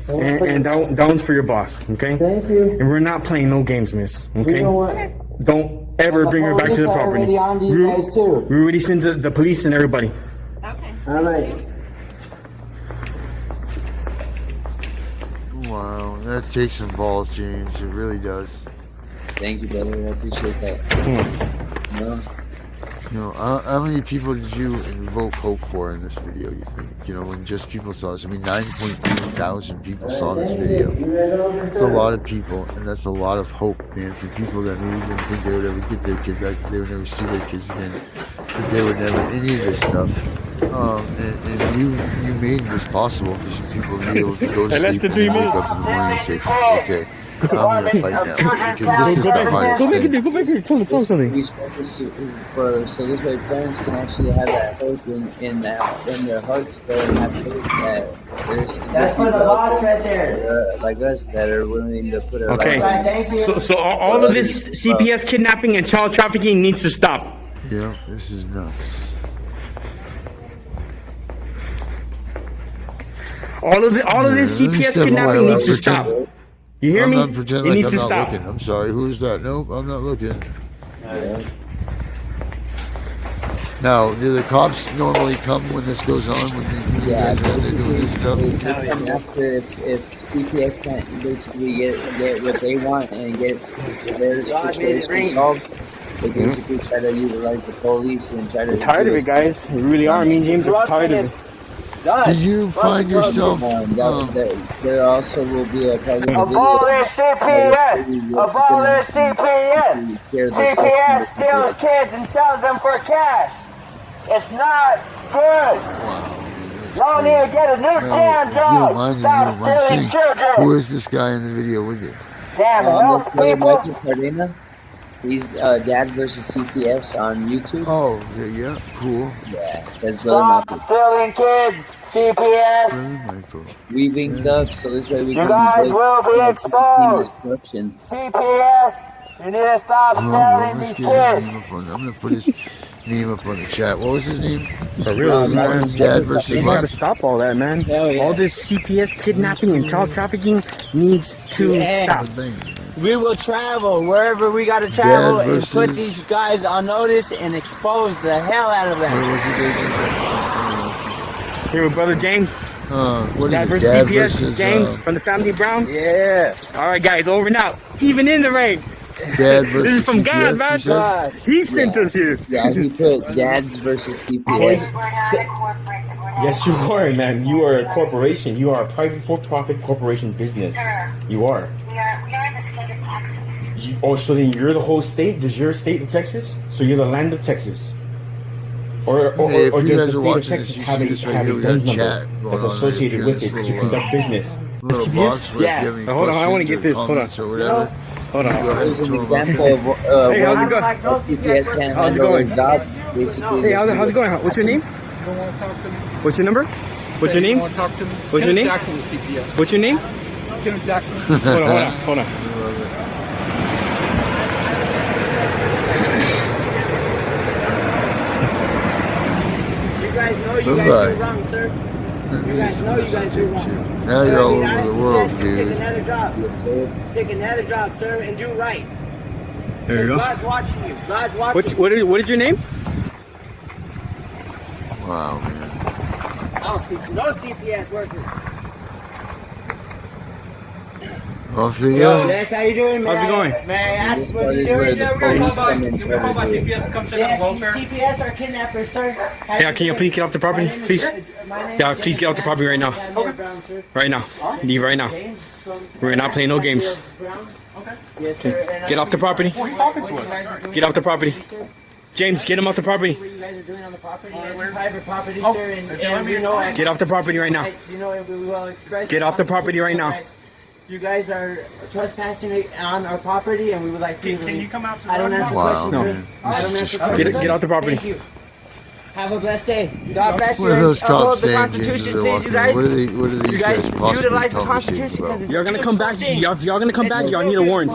Speaker 3: and that one's for your boss. Okay,
Speaker 6: thank you.
Speaker 3: and we're not playing no games, miss.
Speaker 6: You
Speaker 3: Okay,
Speaker 6: know what?
Speaker 3: don't ever bring her back to the property.
Speaker 6: Already on to you guys too.
Speaker 3: We already sent the police and everybody.
Speaker 5: Okay.
Speaker 6: All right.
Speaker 1: Wow, that takes some balls, James. It really does.
Speaker 2: Thank you, brother. I appreciate that. No?
Speaker 1: You know, how many people did you invoke hope for in this video, you think? You know, when just people saw this. I mean, 9.3 thousand people saw this video. That's a lot of people, and that's a lot of hope, man, for people that maybe didn't think they would ever get their kid back, that they would never see their kids again, that they would never, any of this stuff. And you made this possible for some people to be able to go to sleep and then wake up in the morning and say, okay, I'm gonna fight now, because this is the hardest thing.
Speaker 3: Go back there. Tell me something.
Speaker 2: We start this so this way parents can actually have that hope in their hearts there and have faith that there's
Speaker 6: That's for the boss right there.
Speaker 2: like us that are willing to put our
Speaker 3: Okay,
Speaker 2: lives
Speaker 6: Right, thank you.
Speaker 3: so all of this CPS kidnapping and child trafficking needs to stop.
Speaker 1: Yeah, this is nuts.
Speaker 3: All of this
Speaker 1: Let me
Speaker 3: CPS
Speaker 1: step away.
Speaker 3: kidnapping needs to
Speaker 1: I'm
Speaker 3: stop.
Speaker 1: pretending-
Speaker 3: You hear
Speaker 1: I'm
Speaker 3: me?
Speaker 1: not
Speaker 3: It
Speaker 1: pretending like
Speaker 3: needs
Speaker 1: I'm
Speaker 3: to
Speaker 1: not
Speaker 3: stop.
Speaker 1: looking. I'm sorry. Who is that? Nope, I'm not looking. Now, do the cops normally come when this goes on? When they,
Speaker 2: Yeah,
Speaker 1: when they're
Speaker 2: basically,
Speaker 1: doing this stuff?
Speaker 2: they come after if CPS can't basically get what they want and get their situation solved, they basically try to utilize the police and try to.
Speaker 3: We're tired of it, guys. We really are. Me and James are tired of it.
Speaker 1: Do you find yourself?
Speaker 2: There also will be a part of the
Speaker 4: Abolish CPS! Abolish CPS! CPS steals kids and sells them for cash. It's not good. Y'all need to get a new
Speaker 1: Now,
Speaker 4: damn
Speaker 1: if you don't
Speaker 4: job.
Speaker 1: mind,
Speaker 4: Stop stealing children.
Speaker 1: who is this guy in the video with you?
Speaker 4: Damn, those
Speaker 2: Let's play
Speaker 4: people.
Speaker 2: Michael Cardena. He's Dad versus CPS on YouTube.
Speaker 1: Oh, yeah, cool.
Speaker 2: Yeah, that's brother
Speaker 4: Stop
Speaker 2: Michael.
Speaker 4: stealing kids. CPS.
Speaker 1: Brother Michael.
Speaker 2: We linked up, so this way we
Speaker 4: You
Speaker 2: can
Speaker 4: guys will be exposed.
Speaker 2: disruption.
Speaker 4: CPS. You need to stop
Speaker 1: Oh, well,
Speaker 4: selling
Speaker 1: let's
Speaker 4: these
Speaker 1: get his
Speaker 4: kids.
Speaker 1: name up on. I'm gonna put his name up on the chat. What was his name?
Speaker 3: For real, man.
Speaker 1: Dad versus
Speaker 3: We gotta
Speaker 1: what?
Speaker 3: stop all that, man.
Speaker 2: Hell yeah.
Speaker 3: All this CPS kidnapping and child trafficking needs to
Speaker 2: Yeah.
Speaker 3: stop.
Speaker 2: We will travel wherever we gotta travel
Speaker 1: Dad
Speaker 2: and put
Speaker 1: versus-
Speaker 2: these guys on notice and expose the hell out of
Speaker 1: What
Speaker 2: them.
Speaker 1: was it?
Speaker 3: Here with brother James.
Speaker 1: What is
Speaker 3: Dad
Speaker 1: it?
Speaker 3: versus
Speaker 1: Dad
Speaker 3: CPS.
Speaker 1: versus
Speaker 3: James from the family Brown.
Speaker 2: Yeah.
Speaker 3: All right, guys, over and out. Even in the rain.
Speaker 1: Dad versus
Speaker 3: This is from
Speaker 1: CPS,
Speaker 3: God,
Speaker 1: you
Speaker 3: man.
Speaker 1: said?
Speaker 3: He sent us here.
Speaker 2: Yeah, he put Dads versus CPS.
Speaker 3: Yes, you are, man. You are a corporation. You are a private for-profit corporation business. You are.
Speaker 5: We are the state of Texas.
Speaker 3: Oh, so then you're the whole state? Does your state in Texas? So you're the land of Texas? Or
Speaker 1: Hey, if you
Speaker 3: does
Speaker 1: guys
Speaker 3: the
Speaker 1: are
Speaker 3: state of
Speaker 1: watching
Speaker 3: Texas
Speaker 1: this, you
Speaker 3: have
Speaker 1: see
Speaker 3: a,
Speaker 1: this right
Speaker 3: have
Speaker 1: here.
Speaker 3: a
Speaker 1: We got a
Speaker 3: DUNS number
Speaker 1: chat going
Speaker 3: that's
Speaker 1: on.
Speaker 3: associated with it to
Speaker 1: Little,
Speaker 3: conduct business?
Speaker 1: little
Speaker 3: CPS?
Speaker 1: box where
Speaker 3: Yeah.
Speaker 1: if you have any
Speaker 3: Hold on, I want to
Speaker 1: questions
Speaker 3: get
Speaker 1: or
Speaker 3: this. Hold on.
Speaker 1: comments or whatever.
Speaker 3: Hold on.
Speaker 1: Go ahead
Speaker 2: There's
Speaker 1: and
Speaker 2: an
Speaker 1: throw 'em up
Speaker 2: example
Speaker 1: there.
Speaker 2: of
Speaker 3: Hey, how's it
Speaker 2: when
Speaker 3: going?
Speaker 2: a CPS can't
Speaker 3: How's it
Speaker 2: handle
Speaker 3: going?
Speaker 2: their job. Basically,
Speaker 3: Hey,
Speaker 2: this is
Speaker 3: how's it going? What's your name? What's your number? What's your name? What's your name?
Speaker 7: Jackson with CPS.
Speaker 3: What's your name?
Speaker 7: Kenneth Jackson.
Speaker 3: Hold on.
Speaker 6: You guys know you
Speaker 1: Bye-bye.
Speaker 6: guys do wrong, sir. You guys know you guys do wrong.
Speaker 1: Now you're all
Speaker 6: I
Speaker 1: over the world,
Speaker 6: suggest you
Speaker 1: dude.
Speaker 6: Take another job.
Speaker 2: Yes, sir.
Speaker 6: Take another job, sir, and do right.
Speaker 3: There you go.
Speaker 6: God's watching you. God's watching
Speaker 3: What is your name?
Speaker 1: Wow, man.
Speaker 6: I don't speak to no CPS workers.
Speaker 1: Off you go.
Speaker 4: Yes, how you doing, man?
Speaker 3: How's it going?
Speaker 4: May I ask
Speaker 2: This
Speaker 4: what
Speaker 2: part
Speaker 4: you
Speaker 2: is where
Speaker 4: doing?
Speaker 2: the police come and try to do it.
Speaker 3: CPS come check
Speaker 4: Yes, CPS are kidnappers, sir.
Speaker 3: Yeah, can you please get off the property, please? Yeah, please get off the property right now. Right now. Leave right now. We're not playing no games.
Speaker 4: Yes, sir.
Speaker 3: Get off the property. Get off the property. James, get him off the property.
Speaker 4: What you guys are doing on the property? It's private property, sir, and we know.
Speaker 3: Get off the property right now.
Speaker 4: You know, we will express.
Speaker 3: Get off the property right now.
Speaker 4: You guys are trespassing on our property, and we would like to.
Speaker 7: Can you come out to the
Speaker 4: I don't
Speaker 7: road
Speaker 4: answer
Speaker 7: now?
Speaker 1: Wow,
Speaker 4: questions.
Speaker 1: man.
Speaker 4: I
Speaker 1: This
Speaker 4: don't
Speaker 1: is
Speaker 4: answer
Speaker 1: just
Speaker 4: questions.
Speaker 3: Get off the property.
Speaker 4: Thank you. Have a blessed day. God bless you.
Speaker 1: What are those
Speaker 4: Uphold
Speaker 1: cops
Speaker 4: the
Speaker 1: saying, James, as
Speaker 4: Constitution,
Speaker 1: they're
Speaker 4: please,
Speaker 1: walking?
Speaker 4: you guys.
Speaker 1: What are these
Speaker 4: You
Speaker 1: guys
Speaker 4: guys
Speaker 1: possibly
Speaker 4: utilize the
Speaker 1: conversating
Speaker 4: Constitution
Speaker 1: about?
Speaker 4: because
Speaker 3: Y'all gonna come back. Y'all gonna come back. Y'all need a warrant.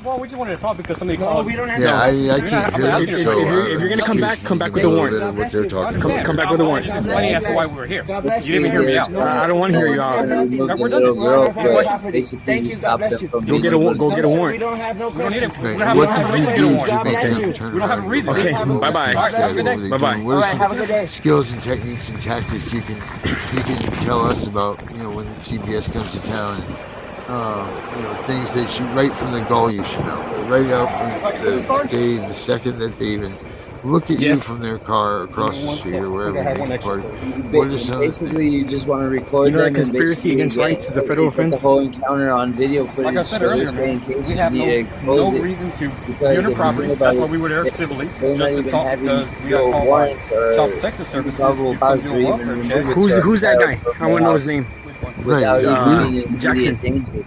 Speaker 7: Well, we just wanted to talk because somebody
Speaker 4: No,
Speaker 7: called.
Speaker 4: we don't have
Speaker 1: Yeah, I
Speaker 7: You're
Speaker 1: can't
Speaker 7: not- I'm
Speaker 1: hear
Speaker 7: asking
Speaker 1: you,
Speaker 7: you,
Speaker 1: so
Speaker 3: if you're gonna come back, come back with a warrant.
Speaker 1: of what they're talking about.
Speaker 3: Come back with a warrant.
Speaker 7: Just explaining as to why we were here.
Speaker 4: God bless
Speaker 7: You didn't even hear me out.
Speaker 3: I don't want to hear you
Speaker 2: And
Speaker 3: out.
Speaker 2: removed the
Speaker 7: We're
Speaker 2: little
Speaker 7: done.
Speaker 2: girl,
Speaker 7: Any questions?
Speaker 2: but basically
Speaker 4: Thank
Speaker 2: he
Speaker 4: you, God
Speaker 2: stopped
Speaker 4: bless
Speaker 2: them
Speaker 4: you.
Speaker 2: from
Speaker 3: Go get a
Speaker 2: being
Speaker 3: go get a
Speaker 4: We
Speaker 3: warrant.
Speaker 4: don't have no
Speaker 7: We don't need
Speaker 4: questions.
Speaker 7: it. We
Speaker 1: Right,
Speaker 7: don't have
Speaker 1: what
Speaker 7: no
Speaker 1: did you
Speaker 7: reason to
Speaker 1: do
Speaker 7: get a
Speaker 1: to
Speaker 7: warrant.
Speaker 1: make
Speaker 4: bless
Speaker 1: them
Speaker 4: you.
Speaker 1: turn
Speaker 7: We don't have a
Speaker 1: around?
Speaker 7: reason.
Speaker 3: Okay,
Speaker 1: What was
Speaker 3: bye-bye.
Speaker 1: being said?
Speaker 7: Have a good
Speaker 1: What
Speaker 7: day.
Speaker 1: were they
Speaker 3: Bye-bye.
Speaker 1: doing? What
Speaker 4: All
Speaker 1: are
Speaker 4: right,
Speaker 1: some
Speaker 4: have a good day.
Speaker 1: skills and techniques and tactics you can tell us about? When the CPS comes to town. Things that you right from the goal you should know. Right out from the second that they even look at you
Speaker 3: Yes.
Speaker 1: from their car across the street or wherever they park. What are some of the
Speaker 2: Basically, you
Speaker 1: things?
Speaker 2: just want to record
Speaker 3: You know that
Speaker 2: them and
Speaker 3: conspiracy
Speaker 2: basically
Speaker 3: against rights is a federal
Speaker 2: put the
Speaker 3: offense?
Speaker 2: whole encounter on video footage.
Speaker 7: Like I said
Speaker 2: so
Speaker 7: earlier,
Speaker 2: this way, in
Speaker 7: man,
Speaker 2: case
Speaker 7: we
Speaker 2: you
Speaker 7: have
Speaker 2: need to
Speaker 7: no
Speaker 2: expose it,
Speaker 7: reason to be
Speaker 2: because
Speaker 7: on
Speaker 2: if
Speaker 7: your
Speaker 2: you
Speaker 7: property.
Speaker 2: think
Speaker 7: That's
Speaker 2: about
Speaker 7: why
Speaker 2: it,
Speaker 7: we were there
Speaker 2: they-
Speaker 7: civilly,
Speaker 2: they're not
Speaker 7: just to
Speaker 2: even
Speaker 7: talk
Speaker 2: having
Speaker 7: because we
Speaker 2: no
Speaker 7: got called by
Speaker 2: warrants or
Speaker 7: Child Protective Services
Speaker 2: probable
Speaker 7: to come
Speaker 2: cause
Speaker 7: do
Speaker 2: to
Speaker 7: a
Speaker 2: even
Speaker 7: welfare
Speaker 2: remove
Speaker 7: check.
Speaker 2: it.
Speaker 3: Who's that guy?
Speaker 2: from
Speaker 3: I want to
Speaker 2: their
Speaker 3: know his
Speaker 2: house
Speaker 3: name.
Speaker 2: without you being in
Speaker 3: Jackson.
Speaker 2: immediate danger.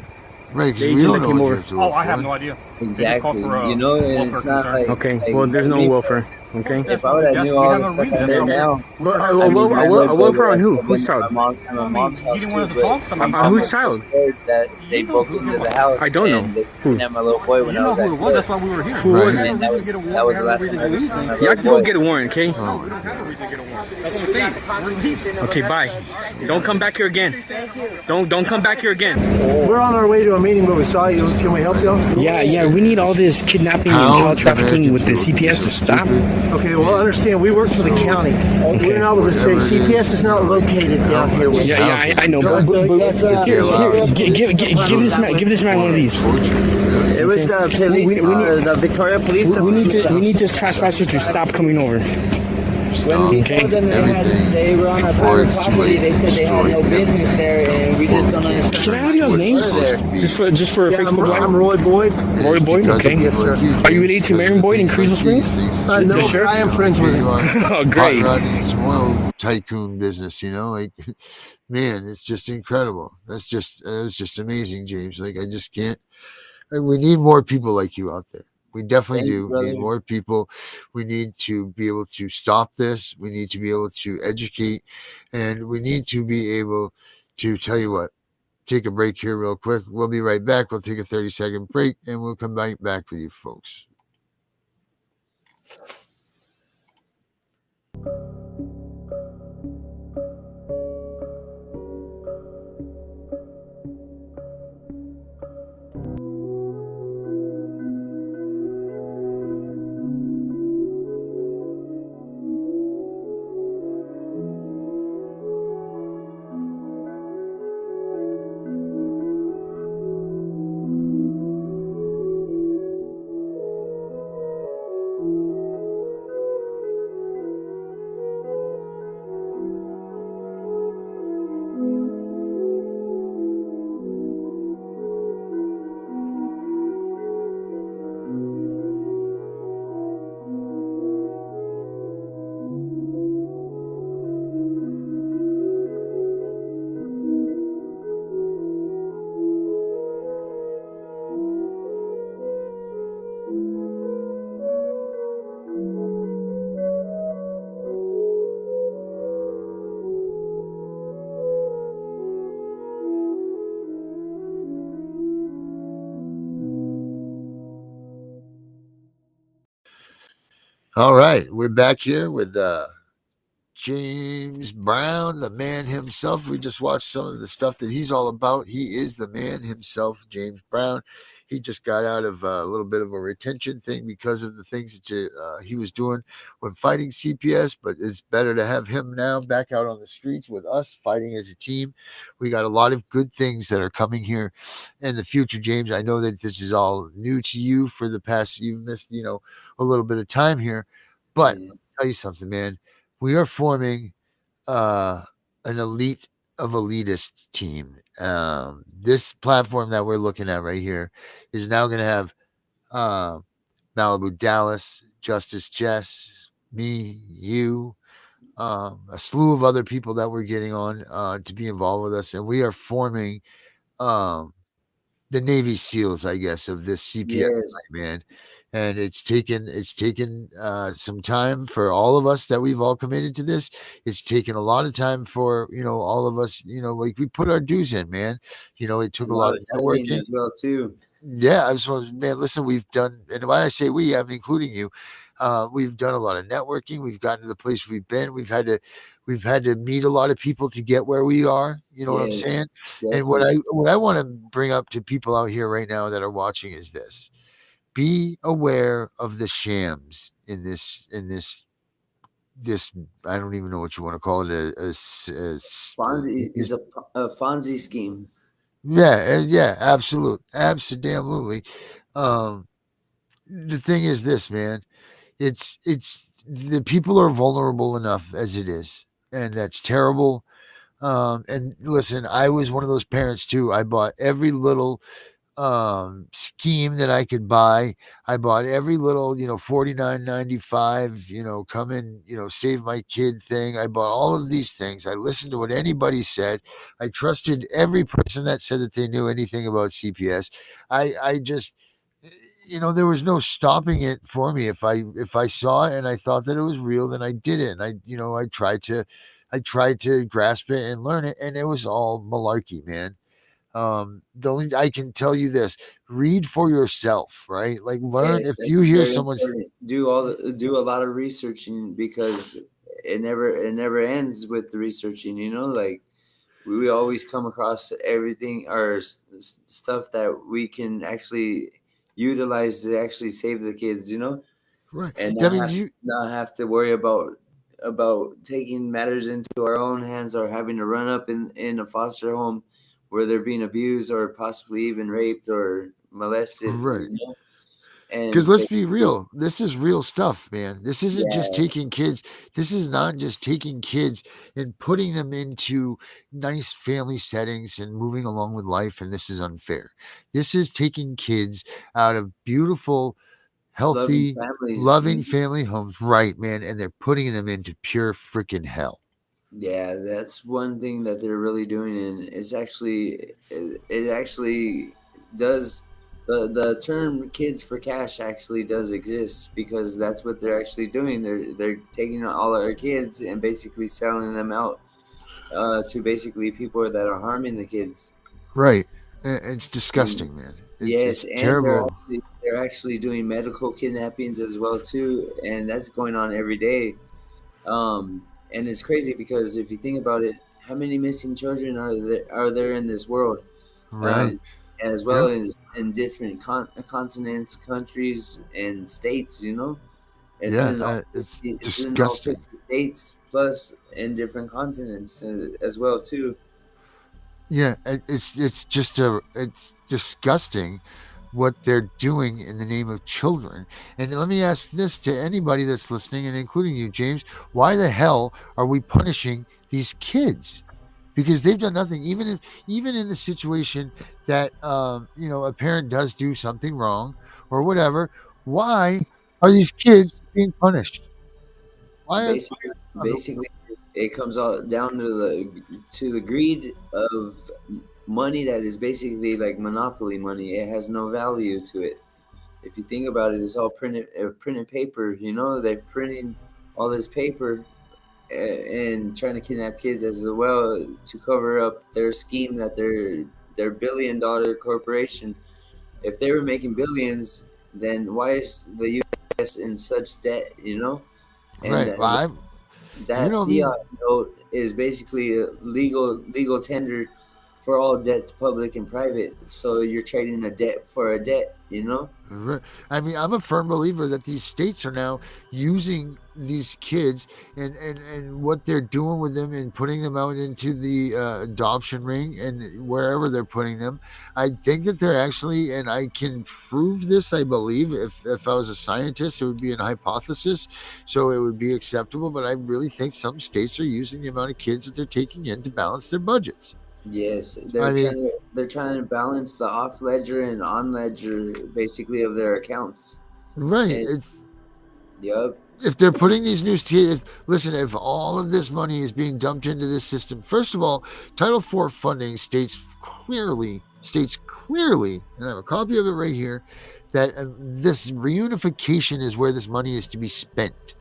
Speaker 1: Right, because
Speaker 3: The
Speaker 1: we
Speaker 3: agent
Speaker 1: don't
Speaker 3: that
Speaker 1: know
Speaker 3: came
Speaker 1: what
Speaker 3: over.
Speaker 1: you have to
Speaker 7: Oh,
Speaker 1: look
Speaker 7: I have
Speaker 1: for.
Speaker 7: no idea.
Speaker 2: Exactly.
Speaker 7: for,
Speaker 2: And it's
Speaker 7: welfare
Speaker 2: not
Speaker 7: concerns.
Speaker 3: Okay, well, there's no
Speaker 2: me, for
Speaker 3: welfare.
Speaker 2: instance,
Speaker 3: Okay.
Speaker 2: If I would have knew all the stuff I know now,
Speaker 3: But
Speaker 2: I mean, I
Speaker 3: a
Speaker 2: would
Speaker 3: welfare on who?
Speaker 2: arrested
Speaker 3: Whose
Speaker 2: them
Speaker 3: child?
Speaker 2: at my mom's
Speaker 7: You
Speaker 2: house
Speaker 7: didn't
Speaker 2: too,
Speaker 7: want us to talk.
Speaker 2: but
Speaker 7: Somebody
Speaker 2: my
Speaker 3: Uh,
Speaker 2: mom
Speaker 3: whose
Speaker 2: was so
Speaker 3: child?
Speaker 2: scared that they
Speaker 7: You know
Speaker 2: broke
Speaker 7: who
Speaker 2: into
Speaker 7: it
Speaker 2: the
Speaker 7: was.
Speaker 2: house
Speaker 3: I don't know.
Speaker 2: and they
Speaker 3: Who?
Speaker 2: kidnapped my little boy when
Speaker 7: You
Speaker 2: I
Speaker 7: know
Speaker 2: was
Speaker 7: who
Speaker 2: at
Speaker 7: it was.
Speaker 2: four.
Speaker 7: That's why we were here.
Speaker 3: Who was
Speaker 7: We
Speaker 3: it?
Speaker 7: had
Speaker 2: And
Speaker 7: no
Speaker 2: that
Speaker 7: reason to
Speaker 2: was,
Speaker 7: get a warrant.
Speaker 2: that was
Speaker 7: We
Speaker 2: the
Speaker 7: had
Speaker 2: last
Speaker 7: no
Speaker 2: time
Speaker 7: reason
Speaker 2: I
Speaker 7: to
Speaker 2: ever
Speaker 7: leave.
Speaker 2: seen my
Speaker 3: Y'all
Speaker 2: little
Speaker 3: can go
Speaker 2: boy.
Speaker 3: get a warrant, okay?
Speaker 7: We don't have a reason to get a warrant. That's what I'm saying. We're leaving.
Speaker 3: Okay, bye. Don't come back here again. Don't come back here again.
Speaker 8: We're on our way to a meeting, but we saw you. Can we help you?
Speaker 3: Yeah, we need all this kidnapping and
Speaker 1: How
Speaker 3: child trafficking
Speaker 1: American
Speaker 3: with the
Speaker 1: people
Speaker 3: CPS
Speaker 1: so
Speaker 3: to stop.
Speaker 1: stupid.
Speaker 8: Okay, well, understand, we work for the county.
Speaker 3: Okay.
Speaker 8: We're not able to say
Speaker 1: Whatever it
Speaker 8: CPS is not located down here. With
Speaker 3: Yeah, I know.
Speaker 8: So that's,
Speaker 1: They allow
Speaker 3: Give this man one of these.
Speaker 8: it was the police,
Speaker 3: We need-
Speaker 8: the Victoria Police.
Speaker 3: We need this trespasser to stop coming over.
Speaker 2: When we
Speaker 3: Okay.
Speaker 2: told them they were on our
Speaker 1: before
Speaker 2: private
Speaker 1: it's too
Speaker 2: property,
Speaker 1: late
Speaker 2: they said they had no
Speaker 1: destroy
Speaker 2: business there, and we just don't understand.
Speaker 3: Can I have y'all's names? Just for a Facebook
Speaker 8: I'm
Speaker 3: Live?
Speaker 8: Roy Boyd.
Speaker 3: Roy Boyd? Okay. Are you related to Marion Boyd in Creasel Springs?
Speaker 8: No,
Speaker 3: You sure?
Speaker 8: I am friends with him.
Speaker 3: Oh, great.
Speaker 1: Hot rod and spoil tycoon business, like, man, it's just incredible. It's just amazing, James. Like, I just can't. We need more people like you out there. We definitely
Speaker 2: Thank you,
Speaker 1: do
Speaker 2: brother.
Speaker 1: need more people. We need to be able to stop this. We need to be able to educate, and we need to be able to tell you what. Take a break here real quick. We'll be right back. We'll take a 30-second break, and we'll come back with you folks. All right, we're back here with James Brown, the man himself. We just watched some of the stuff that he's all about. He is the man himself, James Brown. He just got out of a little bit of a retention thing because of the things that he was doing when fighting CPS. But it's better to have him now back out on the streets with us fighting as a team. We got a lot of good things that are coming here in the future, James. I know that this is all new to you for the past. You've missed, a little bit of time here, but
Speaker 2: Yeah.
Speaker 1: I'll tell you something, man. We are forming uh, an elite of elitist team. This platform that we're looking at right here is now going to have uh, Malibu Dallas, Justice Jess, me, you, a slew of other people that we're getting on to be involved with us, and we are forming um, the Navy SEALs, I guess, of this CPS
Speaker 2: Yes.
Speaker 1: man. And it's taken some time for all of us that we've all committed to this. It's taken a lot of time for all of us. Like we put our dues in, man. It took
Speaker 2: A
Speaker 1: a
Speaker 2: lot
Speaker 1: lot
Speaker 2: of
Speaker 1: of
Speaker 2: studying
Speaker 1: networking.
Speaker 2: as well too.
Speaker 1: Yeah, I just want man, listen, we've done, and when I say we, I'm including you. We've done a lot of networking. We've gotten to the place we've been. We've had to meet a lot of people to get where we are. You know what I'm
Speaker 2: Yes,
Speaker 1: saying? And what
Speaker 2: definitely.
Speaker 1: I want to bring up to people out here right now that are watching is this: be aware of the shams in this. I don't even know what you want to call it.
Speaker 2: Fonzie is a Fonzie scheme.
Speaker 1: Yeah, yeah, absolutely. Um, the thing is this, man. It's the people are vulnerable enough as it is, and that's terrible. And listen, I was one of those parents too. I bought every little scheme that I could buy. I bought every little, 49.95, come in, save my kid thing. I bought all of these things. I listened to what anybody said. I trusted every person that said that they knew anything about CPS. I just there was no stopping it for me. If I saw it and I thought that it was real, then I did it. And I tried to grasp it and learn it, and it was all malarkey, man. The only I can tell you this: read for yourself, right? Like learn
Speaker 2: Yes,
Speaker 1: if you
Speaker 2: that's
Speaker 1: hear
Speaker 2: very
Speaker 1: someone's
Speaker 2: important. Do a lot of researching because it never ends with the researching. Like we always come across everything or stuff that we can actually utilize to actually save the kids.
Speaker 1: right.
Speaker 2: And
Speaker 1: I mean, you
Speaker 2: not have to worry about taking matters into our own hands or having to run up in a foster home where they're being abused or possibly even raped or molested.
Speaker 1: right. Because
Speaker 2: And
Speaker 1: let's be
Speaker 2: basically,
Speaker 1: real, this is real stuff, man. This isn't just
Speaker 2: yeah,
Speaker 1: taking kids. This is not just taking kids and putting them into nice family settings and moving along with life. And this is unfair. This is taking kids out of beautiful,
Speaker 2: loving
Speaker 1: healthy,
Speaker 2: families.
Speaker 1: loving family homes, right, man? And they're putting them into pure freaking hell.
Speaker 2: Yeah, that's one thing that they're really doing, and it actually does. The term "kids for cash" actually does exist because that's what they're actually doing. They're taking all our kids and basically selling them out to basically people that are harming the kids.
Speaker 1: Right. It's
Speaker 2: And
Speaker 1: disgusting, man. It's
Speaker 2: yes,
Speaker 1: it's
Speaker 2: and
Speaker 1: terrible.
Speaker 2: they're actually doing medical kidnappings as well too, and that's going on every day. And it's crazy because if you think about it, how many missing children are there in this world?
Speaker 1: Right.
Speaker 2: Um, as well
Speaker 1: Yep.
Speaker 2: as in different continents, countries, and states. It's
Speaker 1: Yeah.
Speaker 2: in all
Speaker 1: It's
Speaker 2: 50, it's in all
Speaker 1: disgusting.
Speaker 2: 50 states plus in different continents as well too.
Speaker 1: Yeah. It's disgusting what they're doing in the name of children. And let me ask this to anybody that's listening, and including you, James: why the hell are we punishing these kids? Because they've done nothing. Even in the situation that a parent does do something wrong or whatever, why are these kids being punished? Why are
Speaker 2: Basically, basically, it comes all down to the greed of money that is basically like monopoly money. It has no value to it. If you think about it, it's all printed paper. They're printing all this paper and trying to kidnap kids as well to cover up their scheme that their billion-dollar corporation. If they were making billions, then why is the U.S. in such debt? And
Speaker 1: right? Well,
Speaker 2: that
Speaker 1: me.
Speaker 2: fiat note is basically a legal tender for all debts, public and private. So you're trading a debt for a debt, you know?
Speaker 1: I mean, I'm a firm believer that these states are now using these kids and what they're doing with them and putting them out into the adoption ring and wherever they're putting them. I think that they're actually, and I can prove this, I believe, if I was a scientist, it would be an hypothesis. So it would be acceptable. But I really think some states are using the amount of kids that they're taking in to balance their budgets.
Speaker 2: Yes,
Speaker 1: I mean,
Speaker 2: they're trying to balance the off ledger and on ledger basically of their accounts.
Speaker 1: right.
Speaker 2: And
Speaker 1: It's
Speaker 2: yup,
Speaker 1: if they're putting these new kids, listen, if all of this money is being dumped into this system, first of all, Title IV funding states clearly, and I have a copy of it right here, that this reunification is where this money is to be spent.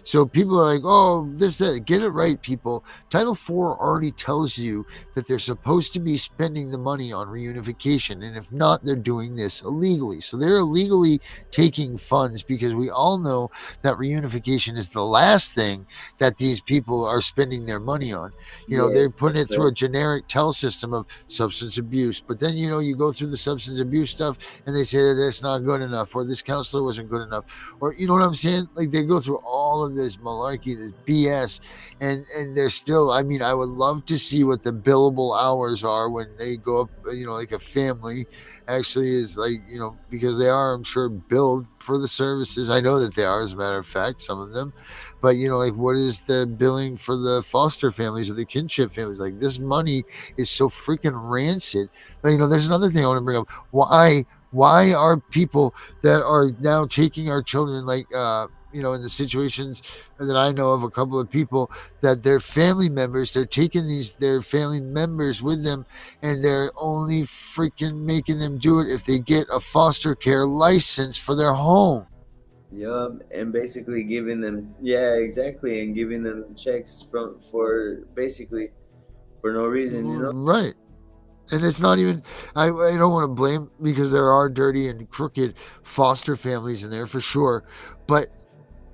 Speaker 1: So people are like, oh, this, that. Get it right, people. Title IV already tells you that they're supposed to be spending the money on reunification. And if not, they're doing this illegally. So they're illegally taking funds because we all know that reunification is the last thing that these people are spending their money on. They're
Speaker 2: yes,
Speaker 1: putting
Speaker 2: that's
Speaker 1: it through a
Speaker 2: correct.
Speaker 1: generic tell system of substance abuse. But then, you go through the substance abuse stuff and they say that it's not good enough or this counselor wasn't good enough or you know what I'm saying? Like they go through all of this malarkey, this BS, and they're still. I mean, I would love to see what the billable hours are when they go up. Like a family actually is like because they are, I'm sure, billed for the services. I know that they are, as a matter of fact, some of them. But like what is the billing for the foster families or the kinship families? Like this money is so freaking rancid. But, there's another thing I want to bring up. Why are people that are now taking our children like in the situations that I know of a couple of people that their family members they're taking their family members with them and they're only freaking making them do it if they get a foster care license for their home.
Speaker 2: Yup, and basically giving them, yeah, exactly, and giving them checks for basically for no reason, you know?
Speaker 1: Right. And it's not even I don't want to blame because there are dirty and crooked foster families in there for sure, but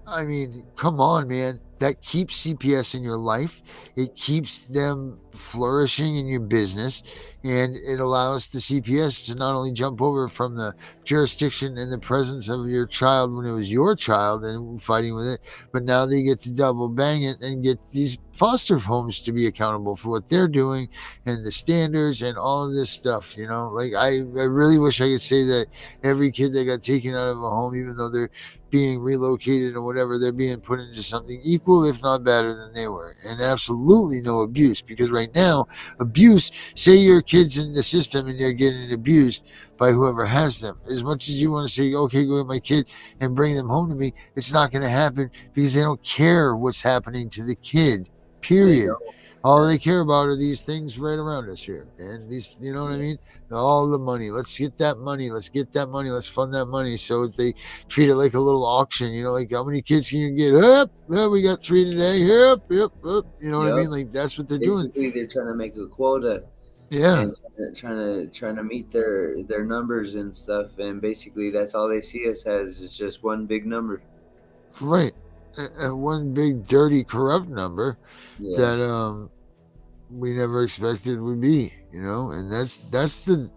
Speaker 1: I mean, come on, man. That keeps CPS in your life. It keeps them flourishing in your business. And it allows the CPS to not only jump over from the jurisdiction and the presence of your child when it was your child and fighting with it, but now they get to double bang it and get these foster homes to be accountable for what they're doing and the standards and all of this stuff. Like I really wish I could say that every kid that got taken out of a home, even though they're being relocated or whatever, they're being put into something equal, if not better than they were. And absolutely no abuse. Because right now, abuse, say your kid's in the system and they're getting abused by whoever has them. As much as you want to say, okay, go get my kid and bring them home to me, it's not going to happen because they don't care what's happening to the kid.
Speaker 2: They
Speaker 1: Period.
Speaker 2: don't.
Speaker 1: All
Speaker 2: Uh,
Speaker 1: they care about are these things right around us here. And these, you know what I
Speaker 2: yeah,
Speaker 1: mean? All the money. Let's get that money. Let's get that money. Let's fund that money. So if they treat it like a little auction, like how many kids can you get? Up, we got 3 today. Yep, yep, yep. You know what I
Speaker 2: yup.
Speaker 1: mean? Like that's what they're doing.
Speaker 2: Basically, they're trying to make a quota
Speaker 1: Yeah,
Speaker 2: and trying to meet their numbers and stuff. And basically, that's all they see us as is just one big number.
Speaker 1: right. One big dirty corrupt number
Speaker 2: Yeah,
Speaker 1: that we never expected would be. And that's the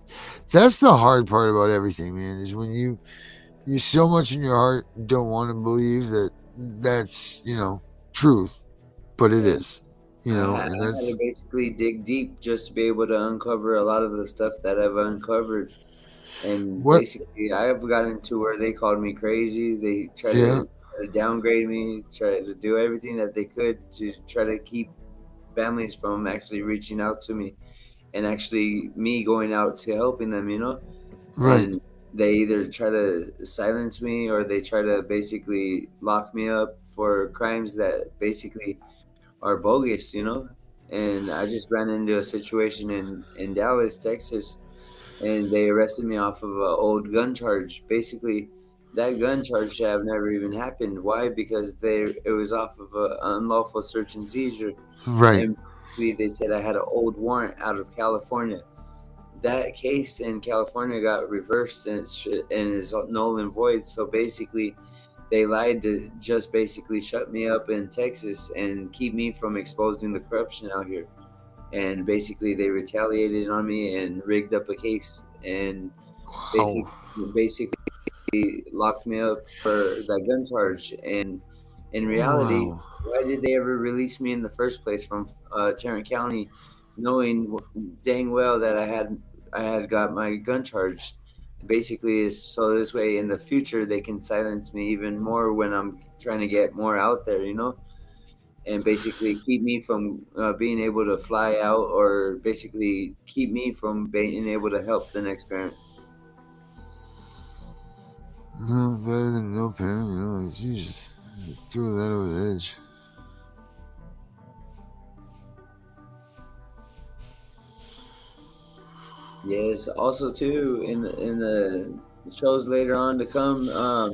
Speaker 1: hard part about everything, man. Is when you so much in your heart don't want to believe that that's truth, but it
Speaker 2: and
Speaker 1: is. And
Speaker 2: I had to
Speaker 1: that's
Speaker 2: basically dig deep just to be able to uncover a lot of the stuff that I've uncovered. And
Speaker 1: what.
Speaker 2: basically, I have gotten to where they called me crazy. They
Speaker 1: Yeah,
Speaker 2: try to downgrade me, try to do everything that they could to try to keep families from actually reaching out to me and actually me going out to helping them, you know?
Speaker 1: right,
Speaker 2: And they either try to silence me or they try to basically lock me up for crimes that basically are bogus, you know? And I just ran into a situation in Dallas, Texas, and they arrested me off of an old gun charge. Basically, that gun charge should have never even happened. Why? Because it was off of an unlawful search and seizure,
Speaker 1: right,
Speaker 2: and basically they said I had an old warrant out of California. That case in California got reversed and is null and void. So basically, they lied to just basically shut me up in Texas and keep me from exposing the corruption out here. and basically they retaliated on me and rigged up a case and
Speaker 1: Wow.
Speaker 2: basically locked me up for that gun charge. And in reality,
Speaker 1: Wow.
Speaker 2: why did they ever release me in the first place from Tarrant County, knowing dang well that I had got my gun charge? Basically, is so this way in the future they can silence me even more when I'm trying to get more out there, and basically keep me from being able to fly out, or basically keep me from being able to help the next parent.
Speaker 1: No, better than no parent, like, Jesus. Threw that over the edge.
Speaker 2: Yes. Also, too, in the shows later on to come,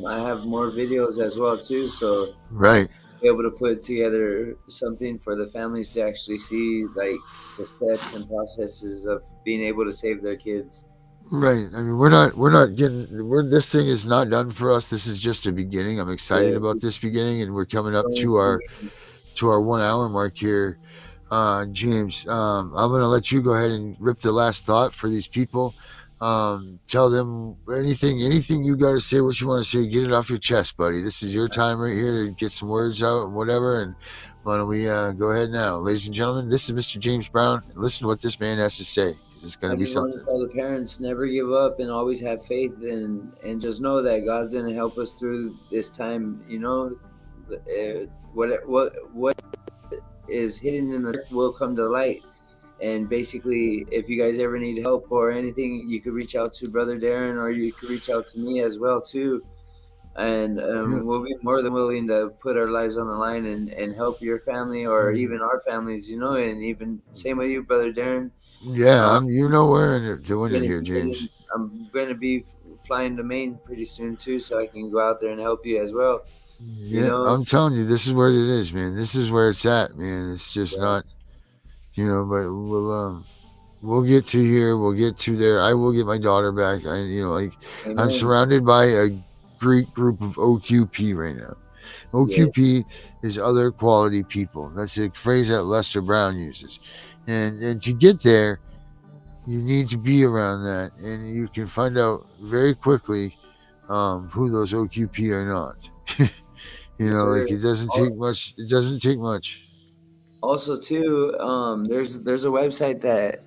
Speaker 2: I have more videos as well too. So
Speaker 1: Right.
Speaker 2: be able to put together something for the families to actually see, like the steps and processes of being able to save their kids.
Speaker 1: Right. I mean, we're not getting. This thing is not done for us. This is just a beginning. I'm excited
Speaker 2: Yes.
Speaker 1: about this beginning, and we're coming up
Speaker 2: It's
Speaker 1: to our 1 hour mark here. James, I'm gonna let you go ahead and rip the last thought for these people. Tell them anything you got to say, what you want to say. Get it off your chest, buddy. This is your time right here to get some words out and whatever. And why don't we go ahead now, ladies and gentlemen? This is Mr. James Brown. Listen to what this man has to say, because it's
Speaker 2: I
Speaker 1: gonna be
Speaker 2: just want to
Speaker 1: something.
Speaker 2: tell the parents, never give up and always have faith, and just know that God's gonna help us through this time. What is hidden in the dark will come to light. And basically, if you guys ever need help or anything, you could reach out to Brother Darren, or you could reach out to me as well too. And
Speaker 1: Yeah.
Speaker 2: we'll be more than willing to put our lives on the line and help your family or even our families. And even same with you, Brother Darren.
Speaker 1: Yeah,
Speaker 2: Uh,
Speaker 1: you know where and doing it
Speaker 2: gonna
Speaker 1: here,
Speaker 2: be
Speaker 1: James.
Speaker 2: I'm gonna be flying to Maine pretty soon too, so I can go out there and help you as well. You
Speaker 1: Yeah,
Speaker 2: know,
Speaker 1: I'm telling you, this is where it is, man. This is where it's at, man. It's just
Speaker 2: yeah.
Speaker 1: not, but we'll get to here. We'll get to there. I will get my daughter back. I'm
Speaker 2: Amen.
Speaker 1: surrounded by a great group of OQP right now.
Speaker 2: Yeah,
Speaker 1: OQP is other quality people. That's a phrase that Lester Brown uses, and to get there, you need to be around that, and you can find out very quickly who those OQP are not.
Speaker 2: yes, sir.
Speaker 1: It doesn't take much. It doesn't take much.
Speaker 2: Also, too, there's a website that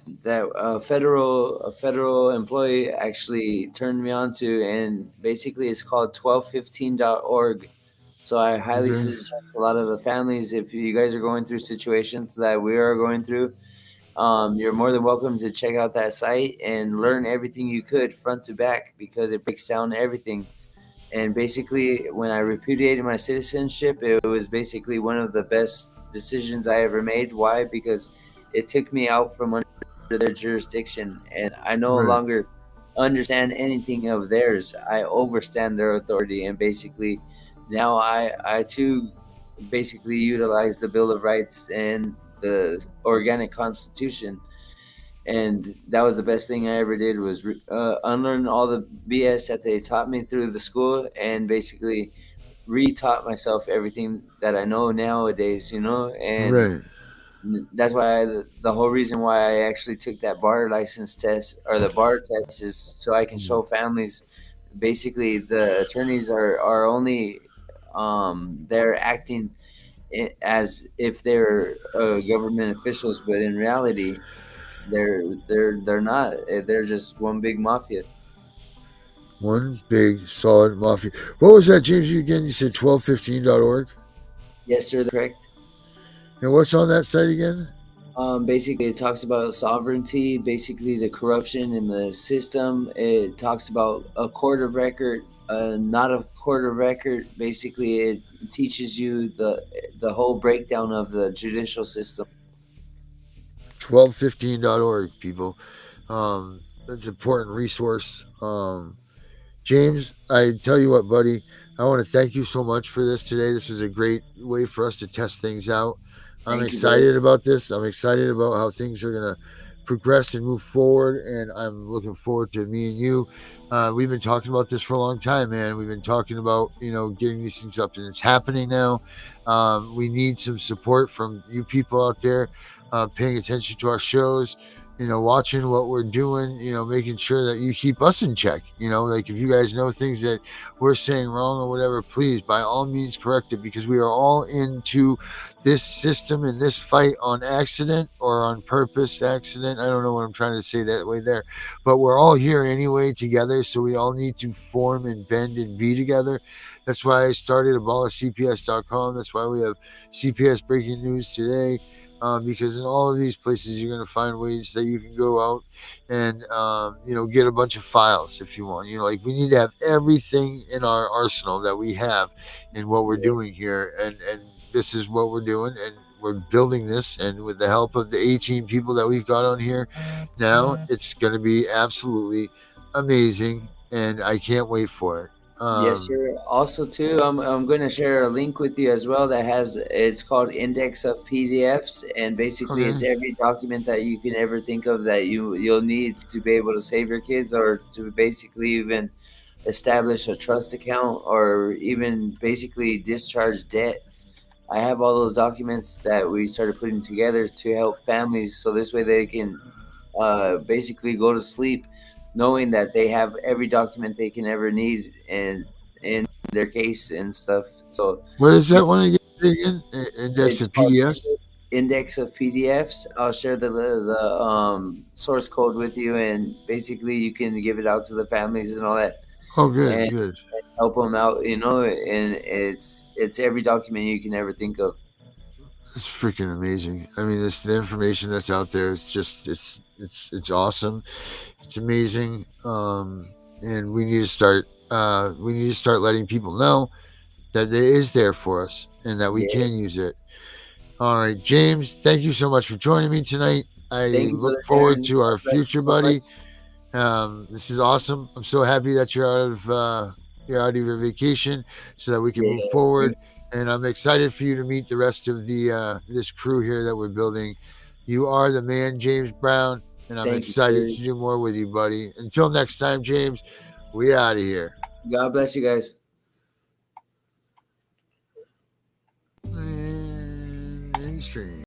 Speaker 2: a federal employee actually turned me on to, and basically it's called 1215.org. So I highly
Speaker 1: Okay.
Speaker 2: suggest a lot of the families, if you guys are going through situations that we are going through, you're more than welcome to check out that site and learn everything you could front to back, because it breaks down everything. And basically, when I repudiated my citizenship, it was basically one of the best decisions I ever made. Why? Because it took me out from under their jurisdiction, and I no
Speaker 1: Right.
Speaker 2: longer understand anything of theirs. I overstand their authority, and basically, now I too basically utilize the Bill of Rights and the organic Constitution. And that was the best thing I ever did, was unlearn all the BS that they taught me through the school, and basically re-taught myself everything that I know nowadays. And
Speaker 1: Right.
Speaker 2: that's why the whole reason why I actually took that bar license test, or the bar test, is so I can show families. Basically, the attorneys are only they're acting as if they're government officials, but in reality they're not. They're just one big mafia.
Speaker 1: One big solid mafia. What was that, James? You again? You said 1215.org.
Speaker 2: Yes, sir, that's correct.
Speaker 1: And what's on that site again?
Speaker 2: Basically, it talks about sovereignty, basically the corruption in the system. It talks about a court of record, not a court of record. Basically, it teaches you the whole breakdown of the judicial system.
Speaker 1: 1215.org, people. That's an important resource. James, I tell you what, buddy, I want to thank you so much for this today. This was a great way for us to test things out. I'm
Speaker 2: Thank you, brother.
Speaker 1: excited about this. I'm excited about how things are going to progress and move forward. And I'm looking forward to me and you. We've been talking about this for a long time, man. We've been talking about, getting these things up, and it's happening now. We need some support from you people out there. paying attention to our shows, watching what we're doing, making sure that you keep us in check. Like if you guys know things that we're saying wrong or whatever, please by all means correct it, because we are all into this system and this fight on accident or on purpose accident. I don't know what I'm trying to say that way there, but we're all here anyway together. So we all need to form and bend and be together. That's why I started abolishcps.com. That's why we have CPS breaking news today. Because in all of these places, you're going to find ways that you can go out and get a bunch of files if you want. Like we need to have everything in our arsenal that we have in what we're doing here, and this is what we're doing, and we're building this, and with the help of the 18 people that we've got on here now, it's going to be absolutely amazing, and I can't wait for it.
Speaker 2: Yes, sir. Also, too, I'm going to share a link with you as well that it's called Index of PDFs, and basically it's
Speaker 1: Okay.
Speaker 2: every document that you can ever think of that you'll need to be able to save your kids, or to basically even establish a trust account, or even basically discharge debt. I have all those documents that we started putting together to help families, so this way they can basically go to sleep knowing that they have every document they can ever need in their case and stuff. So
Speaker 1: What is
Speaker 2: yeah,
Speaker 1: that one again? Index
Speaker 2: it's
Speaker 1: of
Speaker 2: called
Speaker 1: PDFs?
Speaker 2: Index of PDFs. I'll share the source code with you, and basically you can give it out to the families and all that,
Speaker 1: Oh, good,
Speaker 2: and
Speaker 1: good.
Speaker 2: help them out. And it's every document you can ever think of.
Speaker 1: It's freaking amazing. I mean, the information that's out there. It's just it's awesome. It's amazing. And we need to start. We need to start letting people know that it is there for us and that we
Speaker 2: Yeah.
Speaker 1: can use it. All right, James. Thank you so much for joining me tonight. I
Speaker 2: Thank you,
Speaker 1: look
Speaker 2: brother
Speaker 1: forward
Speaker 2: Darren.
Speaker 1: to our
Speaker 2: God bless you
Speaker 1: future,
Speaker 2: so much.
Speaker 1: buddy. This is awesome. I'm so happy that you're out of your vacation, so that we can move
Speaker 2: Yeah.
Speaker 1: forward. And I'm excited for you to meet the rest of the this crew here that we're building. You are the man, James Brown, and I'm
Speaker 2: Thank you,
Speaker 1: excited
Speaker 2: sir.
Speaker 1: to do more with you, buddy. Until next time, James, we out of here.
Speaker 2: God bless you guys.
Speaker 1: And stream.